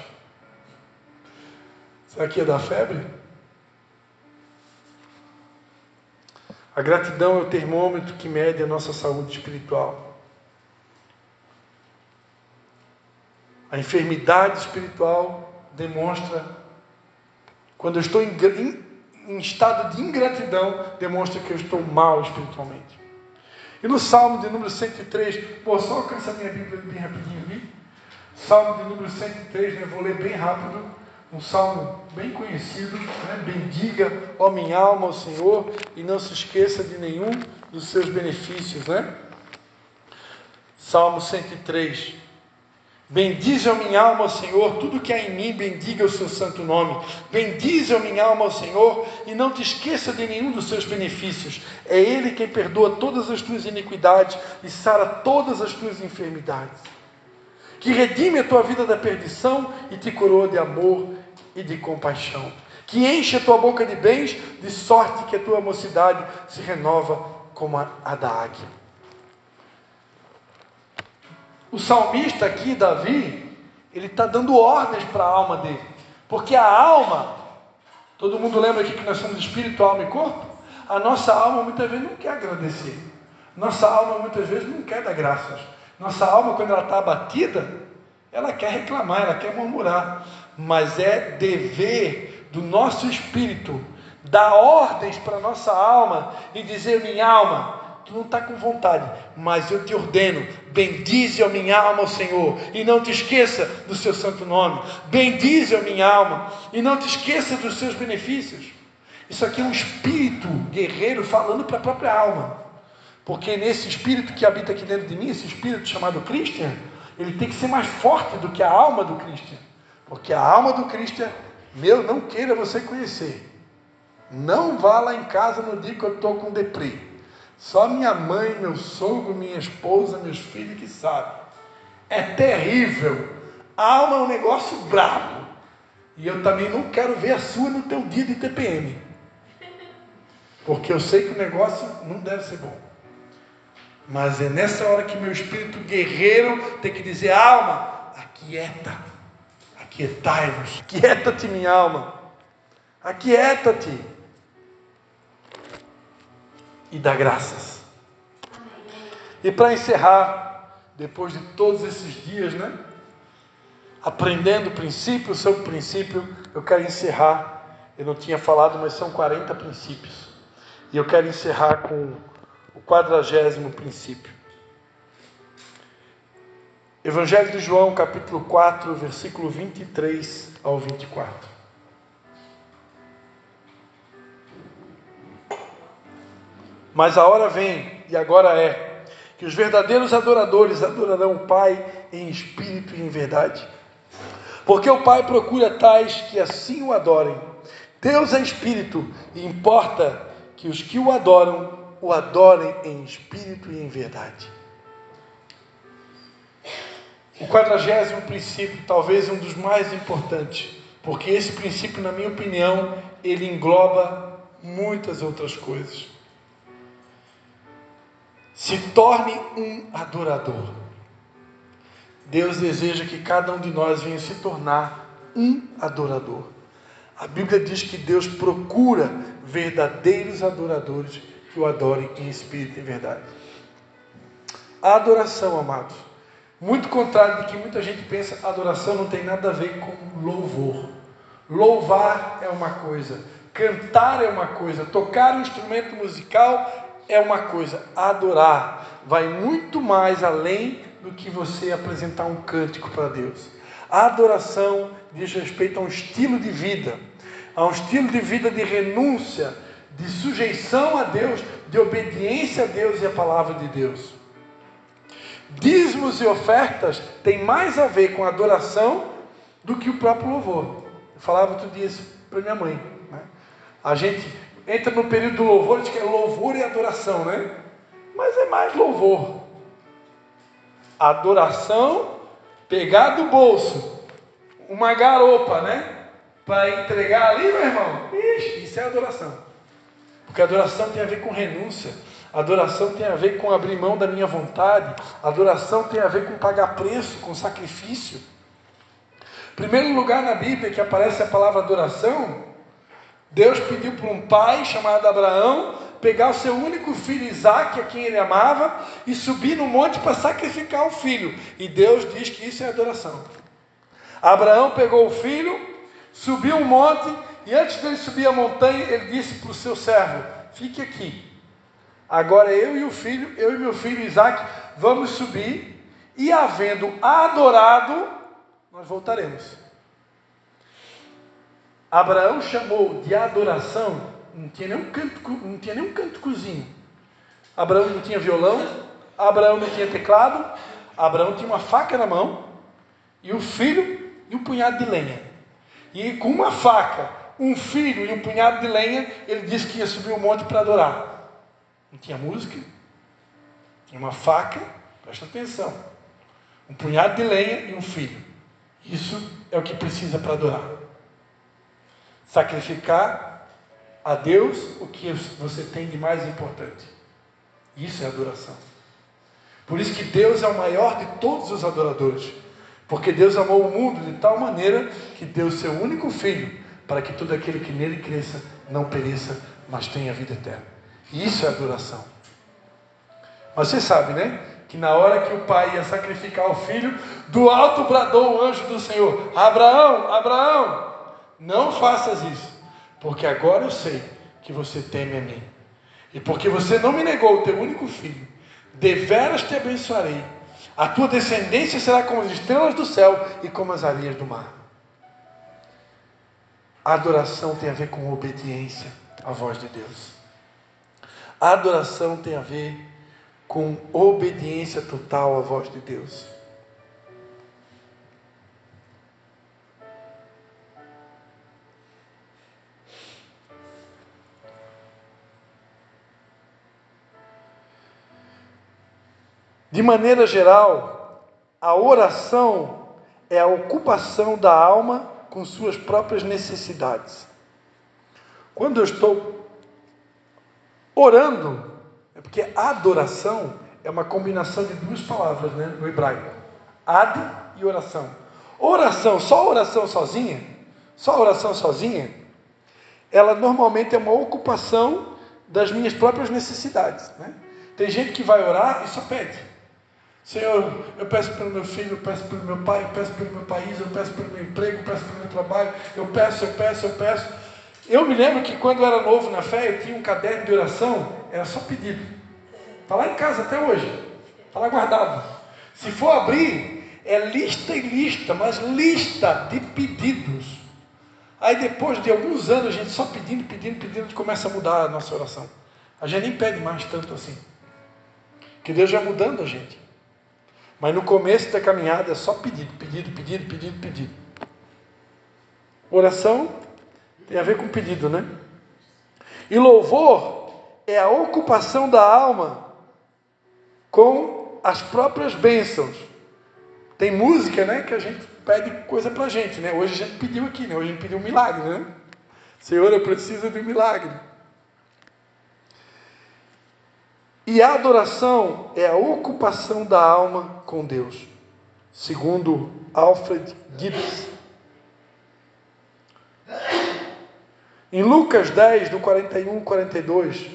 Será que ia dar febre? A gratidão é o termômetro que mede a nossa saúde espiritual. A enfermidade espiritual demonstra, quando eu estou em estado de ingratidão, demonstra que eu estou mal espiritualmente. E no Salmo de número 103, só alcança a minha Bíblia bem rapidinho ali. Salmo de número 103, né? Vou ler bem rápido. Um salmo bem conhecido, né? Bendiga, ó minha alma, ao Senhor, e não se esqueça de nenhum dos seus benefícios, né? Salmo 103. Bendize a minha alma ao Senhor, tudo que há em mim, bendiga o seu santo nome. Bendize a minha alma ao Senhor, e não te esqueça de nenhum dos seus benefícios. É Ele quem perdoa todas as tuas iniquidades e sara todas as tuas enfermidades. Que redime a tua vida da perdição e te coroa de amor e de compaixão. Que enche a tua boca de bens, de sorte que a tua mocidade se renova como a da águia. O salmista aqui, Davi, ele está dando ordens para a alma dele. Porque a alma, todo mundo lembra aqui que nós somos espírito, alma e corpo? A nossa alma muitas vezes não quer agradecer. Nossa alma muitas vezes não quer dar graças. Nossa alma, quando ela está abatida, ela quer reclamar, ela quer murmurar. Mas é dever do nosso espírito dar ordens para a nossa alma e dizer: minha alma, tu não está com vontade, mas eu te ordeno, bendize a minha alma ao Senhor, e não te esqueça do seu santo nome. Bendize a minha alma, e não te esqueça dos seus benefícios. Isso aqui é um espírito guerreiro falando para a própria alma, porque nesse espírito que habita aqui dentro de mim, esse espírito chamado Christian, ele tem que ser mais forte do que a alma do Christian, porque a alma do Christian, não queira você conhecer. Não vá lá em casa no dia que eu estou com deprê. Só minha mãe, meu sogro, minha esposa, meus filhos que sabem. É terrível. A alma é um negócio brabo. E eu também não quero ver a sua no teu dia de TPM. Porque eu sei que o negócio não deve ser bom. Mas é nessa hora que meu espírito guerreiro tem que dizer: alma, aquieta. Aquietai-vos. Aquieta-te, minha alma. Aquieta-te. E dá graças. E para encerrar, depois de todos esses dias, né? Aprendendo princípio sobre princípio, eu quero encerrar. Eu não tinha falado, mas são 40 princípios. E eu quero encerrar com o 40º princípio. Evangelho de João, capítulo 4, versículo 23 ao 24. Mas a hora vem, e agora é, que os verdadeiros adoradores adorarão o Pai em espírito e em verdade. Porque o Pai procura tais que assim o adorem. Deus é espírito, e importa que os que o adorem em espírito e em verdade. O 40º princípio, talvez um dos mais importantes, porque esse princípio, na minha opinião, ele engloba muitas outras coisas. Se torne um adorador. Deus deseja que cada um de nós venha se tornar um adorador. A Bíblia diz que Deus procura verdadeiros adoradores que o adorem em espírito e em verdade. A adoração, amados, muito contrário do que muita gente pensa, adoração não tem nada a ver com louvor. Louvar é uma coisa, cantar é uma coisa, tocar um instrumento musical é uma coisa. Adorar vai muito mais além do que você apresentar um cântico para Deus. A adoração diz respeito a um estilo de vida, de renúncia, de sujeição a Deus, de obediência a Deus e à palavra de Deus. Dízimos e ofertas têm mais a ver com adoração do que o próprio louvor. Eu falava outro dia isso para minha mãe, né? A gente entra no período do louvor, a gente quer louvor e adoração, né? Mas é mais louvor. Adoração, pegar do bolso uma garopa, né? Para entregar ali, meu irmão. Ixi, isso é adoração. Porque adoração tem a ver com renúncia. Adoração tem a ver com abrir mão da minha vontade. Adoração tem a ver com pagar preço, com sacrifício. Primeiro lugar na Bíblia que aparece a palavra adoração, Deus pediu para um pai chamado Abraão pegar o seu único filho Isaque, a quem ele amava, e subir no monte para sacrificar o filho. E Deus diz que isso é adoração. Abraão pegou o filho, subiu um monte, e antes dele subir a montanha, ele disse para o seu servo: fique aqui. Agora eu e meu filho Isaque vamos subir, e havendo adorado, nós voltaremos. Abraão chamou de adoração, não tinha nem um cânticozinho. Abraão não tinha violão, Abraão não tinha teclado, Abraão tinha uma faca na mão, e o filho e um punhado de lenha. E com uma faca, um filho e um punhado de lenha, ele disse que ia subir o monte para adorar. Não tinha música, tinha uma faca, presta atenção, um punhado de lenha e um filho. Isso é o que precisa para adorar. Sacrificar a Deus o que você tem de mais importante. Isso é adoração. Por isso que Deus é o maior de todos os adoradores. Porque Deus amou o mundo de tal maneira que deu o seu único filho, para que todo aquele que nele cresça não pereça, mas tenha vida eterna. Isso é adoração. Mas você sabe, né? Que na hora que o pai ia sacrificar o filho, do alto bradou o anjo do Senhor: Abraão, Abraão, não faças isso, porque agora eu sei que você teme a mim. E porque você não me negou o teu único filho, deveras te abençoarei. A tua descendência será como as estrelas do céu e como as areias do mar. A adoração tem a ver com obediência à voz de Deus. A adoração tem a ver com obediência total à voz de Deus. De maneira geral, a oração é a ocupação da alma com suas próprias necessidades. Quando eu estou orando, é porque adoração é uma combinação de duas palavras, né, no hebraico: ad e oração. Só oração sozinha, ela normalmente é uma ocupação das minhas próprias necessidades, né? Tem gente que vai orar e só pede: Senhor, eu peço pelo meu filho, eu peço pelo meu pai, eu peço pelo meu país, eu peço pelo meu emprego, eu peço pelo meu trabalho, eu peço. Eu me lembro que quando eu era novo na fé, eu tinha um caderno de oração, era só pedido. Está lá em casa até hoje, está lá guardado. Se for abrir, é lista e lista, mas lista de pedidos. Aí depois de alguns anos, a gente só pedindo, a gente começa a mudar a nossa oração. A gente nem pede mais tanto assim. Que Deus vai mudando a gente. Mas no começo da caminhada é só pedido. Oração tem a ver com pedido, né? E louvor é a ocupação da alma com as próprias bênçãos. Tem música, né, que a gente pede coisa pra gente, né? Hoje a gente pediu aqui, né? Hoje a gente pediu um milagre, né? Senhor, eu preciso de um milagre. E a adoração é a ocupação da alma com Deus, segundo Alfred Gibbs. Em Lucas 10, do 41 ao 42,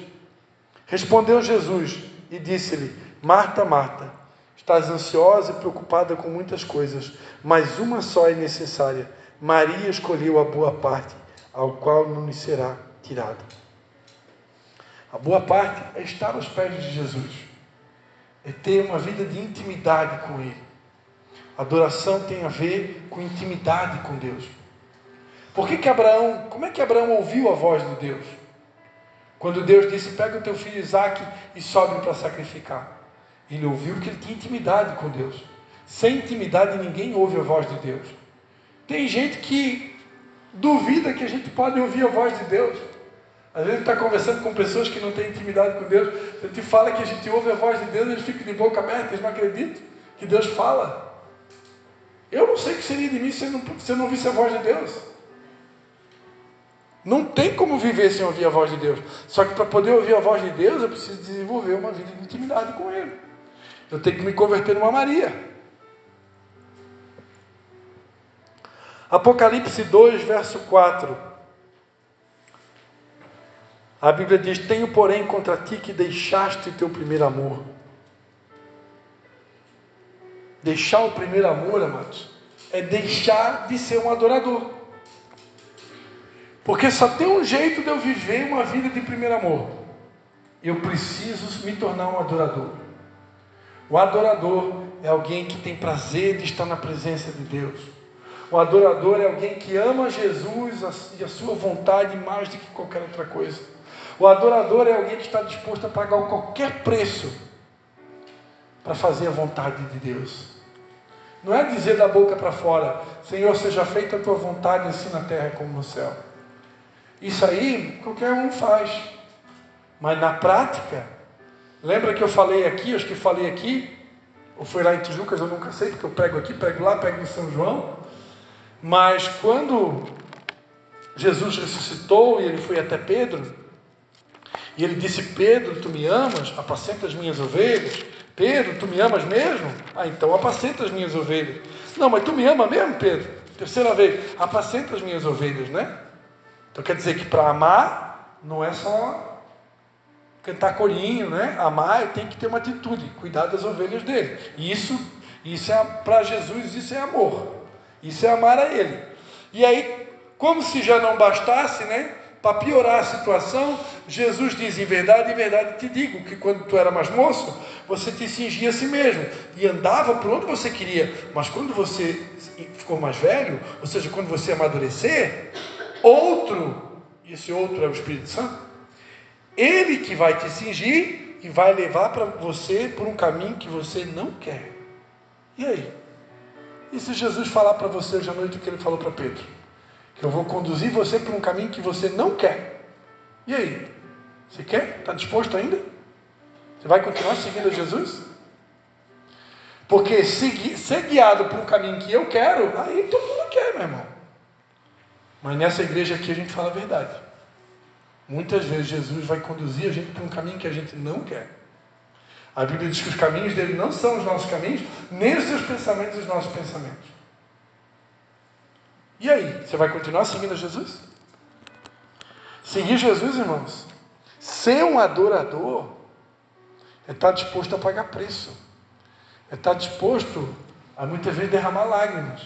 respondeu Jesus e disse-lhe: Marta, Marta, estás ansiosa e preocupada com muitas coisas, mas uma só é necessária. Maria escolheu a boa parte, ao qual não lhe será tirada. A boa parte é estar aos pés de Jesus, é ter uma vida de intimidade com Ele. A adoração tem a ver com intimidade com Deus. Como é que Abraão ouviu a voz de Deus? Quando Deus disse, pega o teu filho Isaque e sobe para sacrificar. Ele ouviu porque ele tinha intimidade com Deus. Sem intimidade ninguém ouve a voz de Deus. Tem gente que duvida que a gente pode ouvir a voz de Deus. Às vezes está conversando com pessoas que não têm intimidade com Deus. A gente fala que a gente ouve a voz de Deus, eles ficam de boca aberta, eles não acreditam que Deus fala. Eu não sei o que seria de mim se eu não ouvisse a voz de Deus. Não tem como viver sem ouvir a voz de Deus. Só que para poder ouvir a voz de Deus, eu preciso desenvolver uma vida de intimidade com Ele. Eu tenho que me converter numa Maria. Apocalipse 2, verso 4. A Bíblia diz, tenho porém contra ti que deixaste o teu primeiro amor. Deixar o primeiro amor, amados, é deixar de ser um adorador. Porque só tem um jeito de eu viver uma vida de primeiro amor. Eu preciso me tornar um adorador. O adorador é alguém que tem prazer de estar na presença de Deus. O adorador é alguém que ama Jesus e a sua vontade mais do que qualquer outra coisa. O adorador é alguém que está disposto a pagar qualquer preço para fazer a vontade de Deus. Não é dizer da boca para fora, Senhor, seja feita a tua vontade assim na terra como no céu. Isso aí qualquer um faz. Mas na prática, lembra que eu falei aqui, acho que falei aqui, ou foi lá em Tijucas, eu nunca sei, porque eu prego aqui, prego lá, prego em São João. Mas quando Jesus ressuscitou e ele foi até Pedro, e ele disse, Pedro, tu me amas? Apacenta as minhas ovelhas. Pedro, tu me amas mesmo? Ah, então apacenta as minhas ovelhas. Não, mas tu me ama mesmo, Pedro? Terceira vez, apacenta as minhas ovelhas, né? Então quer dizer que para amar, não é só cantar corinho, né? Amar tem que ter uma atitude, cuidar das ovelhas dele. E isso é, para Jesus, isso é amor. Isso é amar a Ele. E aí, como se já não bastasse, né? Para piorar a situação, Jesus diz, em verdade te digo, que quando tu era mais moço, você te cingia a si mesmo, e andava por onde você queria, mas quando você ficou mais velho, ou seja, quando você amadurecer, outro, e esse outro é o Espírito Santo, ele que vai te cingir, e vai levar para você por um caminho que você não quer. E aí? E se Jesus falar para você hoje à noite o que ele falou para Pedro? Que eu vou conduzir você por um caminho que você não quer. E aí? Você quer? Está disposto ainda? Você vai continuar seguindo Jesus? Porque ser guiado por um caminho que eu quero, aí todo mundo quer, meu irmão. Mas nessa igreja aqui a gente fala a verdade. Muitas vezes Jesus vai conduzir a gente por um caminho que a gente não quer. A Bíblia diz que os caminhos dele não são os nossos caminhos, nem os seus pensamentos os nossos pensamentos. E aí, você vai continuar seguindo Jesus? Seguir Jesus, irmãos, ser um adorador é estar disposto a pagar preço, é estar disposto a muitas vezes derramar lágrimas,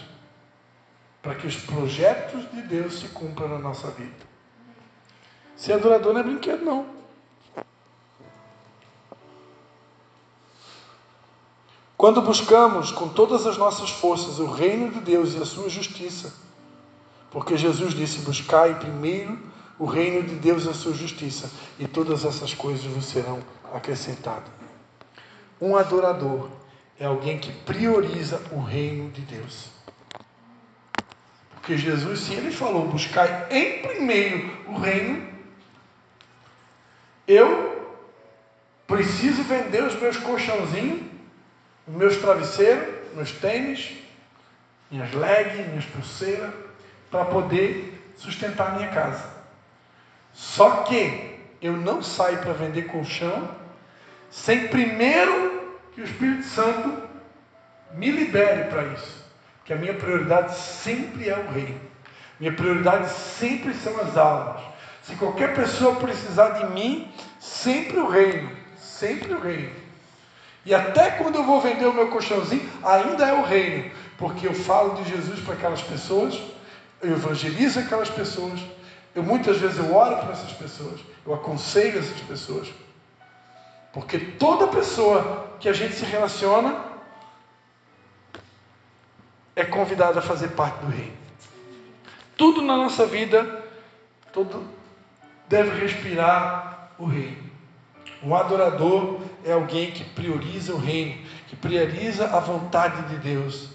para que os projetos de Deus se cumpram na nossa vida. Ser adorador não é brinquedo, não. Quando buscamos com todas as nossas forças o reino de Deus e a sua justiça, porque Jesus disse: buscai primeiro o reino de Deus e a sua justiça, e todas essas coisas vos serão acrescentadas. Um adorador é alguém que prioriza o reino de Deus. Porque Jesus, se ele falou: buscai em primeiro o reino, eu preciso vender os meus colchãozinhos, os meus travesseiros, meus tênis, minhas leggings, minhas pulseiras, para poder sustentar a minha casa. Só que eu não saio para vender colchão sem primeiro que o Espírito Santo me libere para isso. Porque a minha prioridade sempre é o reino. Minha prioridade sempre são as almas. Se qualquer pessoa precisar de mim, sempre o reino. Sempre o reino. E até quando eu vou vender o meu colchãozinho, ainda é o reino. Porque eu falo de Jesus para aquelas pessoas, eu evangelizo aquelas pessoas, muitas vezes eu oro para essas pessoas, eu aconselho essas pessoas. Porque toda pessoa que a gente se relaciona é convidada a fazer parte do reino. Tudo na nossa vida, tudo deve respirar o reino. Um adorador é alguém que prioriza o reino, que prioriza a vontade de Deus.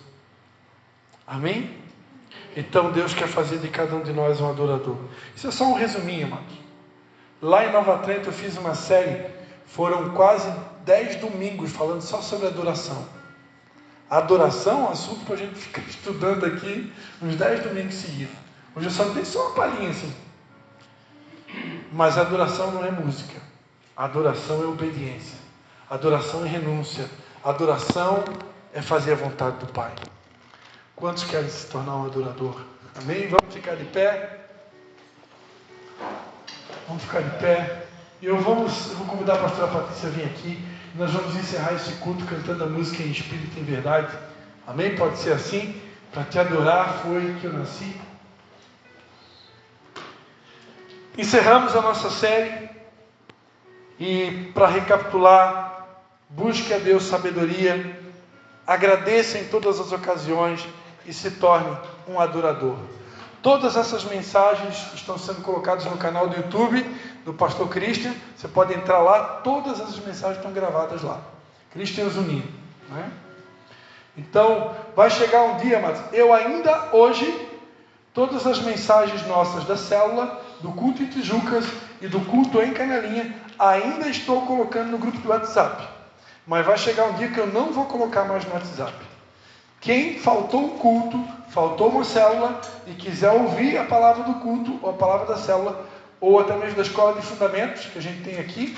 Amém? Então Deus quer fazer de cada um de nós um adorador. Isso é só um resuminho, amados. Lá em Nova Trento eu fiz uma série, foram quase 10 domingos falando só sobre adoração. A adoração é um assunto para a gente ficar estudando aqui uns 10 domingos seguidos. Hoje eu só dei só uma palhinha assim. Mas a adoração não é música. A adoração é obediência. A adoração é renúncia. A adoração é fazer a vontade do Pai. Quantos querem se tornar um adorador? Amém? Vamos ficar de pé. Vamos ficar de pé. E eu vou convidar a pastora Patrícia a vir aqui. E nós vamos encerrar esse culto cantando a música em espírito e em verdade. Amém? Pode ser assim? Para te adorar foi que eu nasci. Encerramos a nossa série. E para recapitular, busque a Deus sabedoria, agradeça em todas as ocasiões e se torne um adorador. Todas essas mensagens estão sendo colocadas no canal do YouTube do Pastor Christian. Você pode entrar lá, todas essas mensagens estão gravadas lá. Christian Zunin, né? Então, vai chegar um dia, mas eu ainda hoje, todas as mensagens nossas da célula, do culto em Tijucas e do culto em Canelinha, ainda estou colocando no grupo do WhatsApp. Mas vai chegar um dia que eu não vou colocar mais no WhatsApp. Quem faltou um culto, faltou uma célula e quiser ouvir a palavra do culto, ou a palavra da célula, ou até mesmo da escola de fundamentos que a gente tem aqui,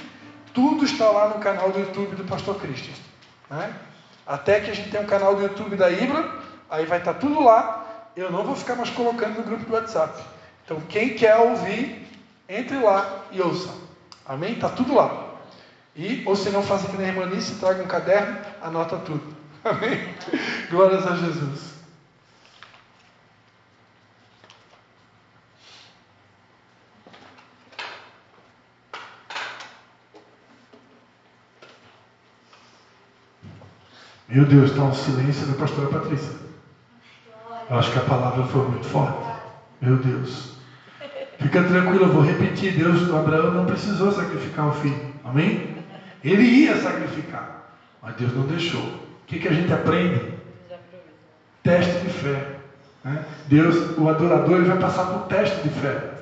tudo está lá no canal do YouTube do Pastor Christian, né? Até que a gente tem um canal do YouTube da Ibra, aí vai estar tudo lá. Eu não vou ficar mais colocando no grupo do WhatsApp. Então quem quer ouvir, entre lá e ouça. Amém? Está tudo lá. Ou se não, faça que nem a irmã Nice, traga um caderno, anota tudo. Amém? Glórias a Jesus. Meu Deus, está um silêncio da pastora Patrícia. Eu acho que a palavra foi muito forte. Meu Deus. Fica tranquilo, eu vou repetir. Deus, Abraão não precisou sacrificar o filho. Amém? Ele ia sacrificar, mas Deus não deixou. O que a gente aprende? Teste de fé, né? Deus, o adorador, ele vai passar por teste de fé.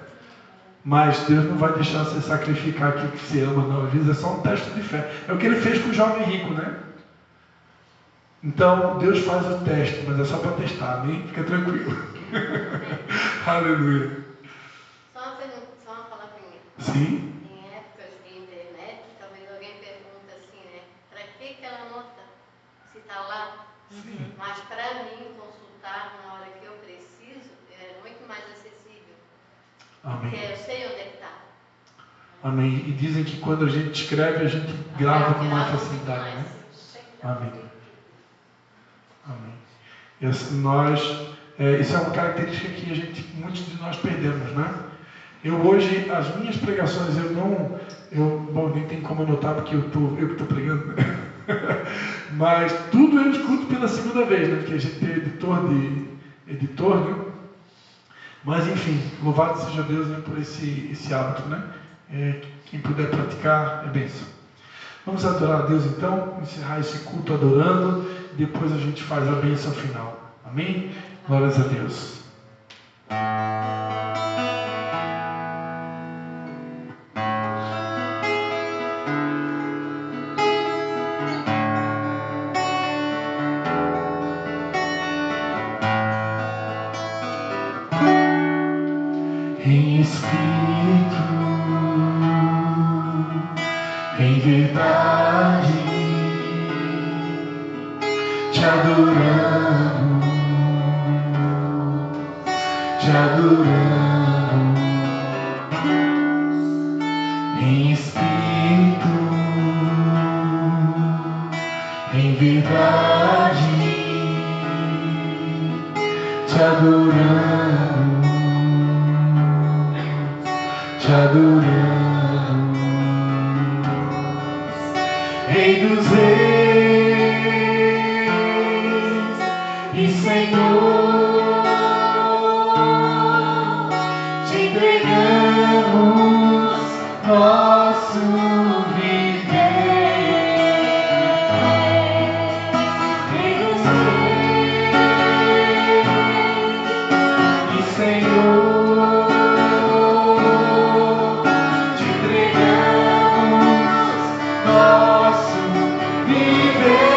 Mas Deus não vai deixar você sacrificar aquilo que você ama, não. Às vezes é só um teste de fé. É o que ele fez com o jovem rico, né? Então, Deus faz o teste, mas é só para testar, amém? Fica tranquilo. Aleluia. Só uma palavrinha. Sim. Em épocas de internet, talvez alguém pergunte assim, né? Para que ela anota se está lá? Sim. Mas para mim, consultar na hora que eu preciso é muito mais acessível. Amém. Porque eu sei onde é que está. Amém. E dizem que quando a gente escreve, a gente grava com mais facilidade, né? Amém. Amém. E assim, isso é uma característica que muitos de nós perdemos, né? Eu hoje, as minhas pregações, bom, nem tem como anotar porque eu que estou pregando, né? Mas tudo eu escuto pela segunda vez, né? Porque a gente tem editor, né? Mas enfim, louvado seja Deus, né, por esse hábito, né? Quem puder praticar é bênção. Vamos adorar a Deus então, encerrar esse culto adorando, depois a gente faz a bênção final. Amém? Glórias a Deus. Em espírito, em verdade, te adorando, em espírito, em verdade, te adorando, Rei dos reis e Senhor, te entregamos nosso viver. Rei dos reis e Senhor, te entregamos nosso viver.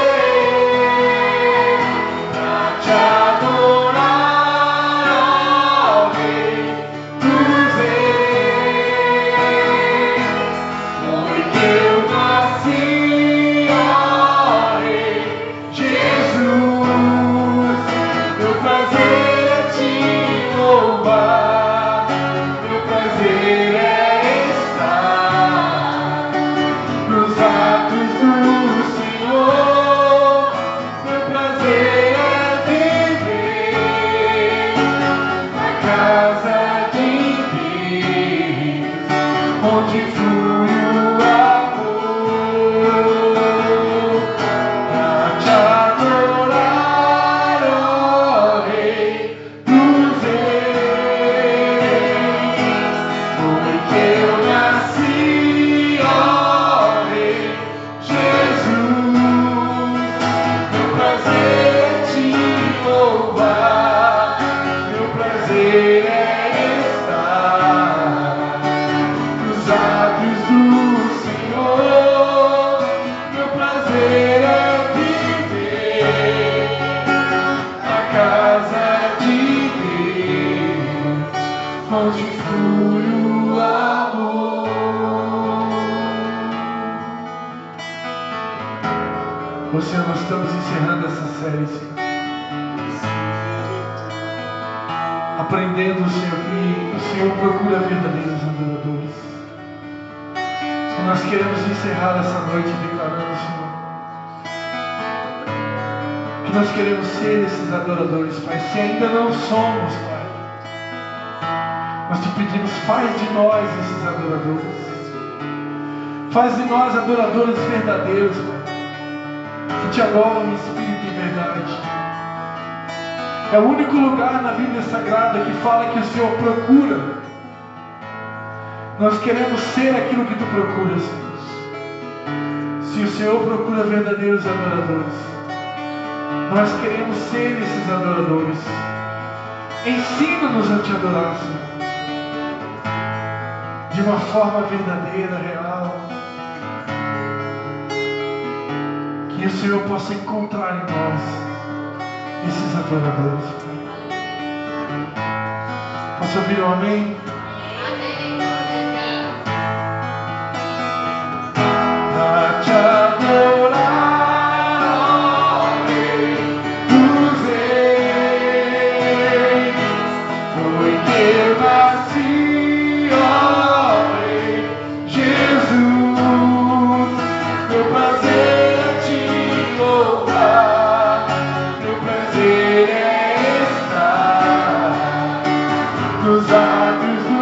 Senhor, nós estamos encerrando essa série, Senhor. Aprendendo, Senhor, que o Senhor procura verdadeiros adoradores. E nós queremos encerrar essa noite declarando, Senhor, que nós queremos ser esses adoradores, Pai. Se ainda não somos, Pai, nós te pedimos, faz de nós esses adoradores. Faz de nós adoradores verdadeiros, Pai, que te adoram em espírito e verdade. É o único lugar na Bíblia Sagrada que fala que o Senhor procura. Nós queremos ser aquilo que tu procuras, Senhor. Se o Senhor procura verdadeiros adoradores, nós queremos ser esses adoradores. Ensina-nos a te adorar, Senhor, de uma forma verdadeira, real. Que o Senhor possa encontrar em nós esses adoradores. Posso ouvir um amém? Pra te adorar, ó Rei dos reis, foi que eu nasci, ó Rei Jesus. Meu prazer é te louvar, meu prazer é estar nos atos do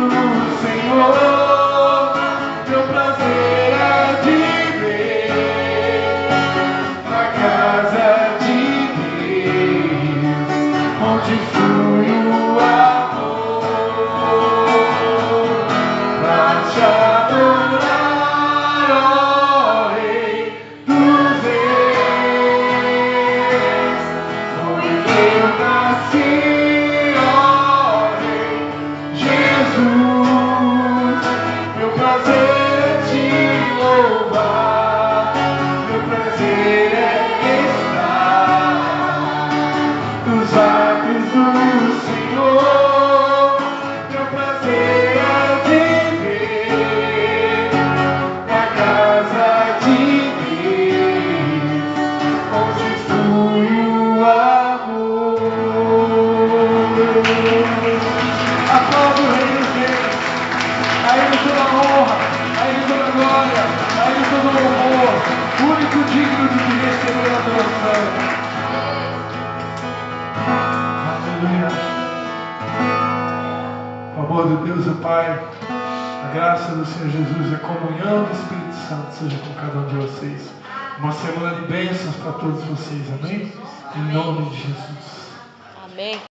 onde flui o amor, pra te adorar, ó Rei dos Reis. Foi que eu nasci, ó Rei Jesus. Meu prazer é te louvar, meu prazer é estar nos atos do Senhor. Meu prazer é viver na casa de Deus, onde flui o amor. Aplauda o Rei dos Reis. A Ele toda a honra, a Ele toda a glória, a Ele todo o louvor, o único digno de receber a adoração. Aleluia. O amor de Deus, o Pai, a graça do Senhor Jesus e a comunhão do Espírito Santo seja com cada um de vocês. Uma semana de bênçãos para todos vocês, amém? Em nome de Jesus. Amém.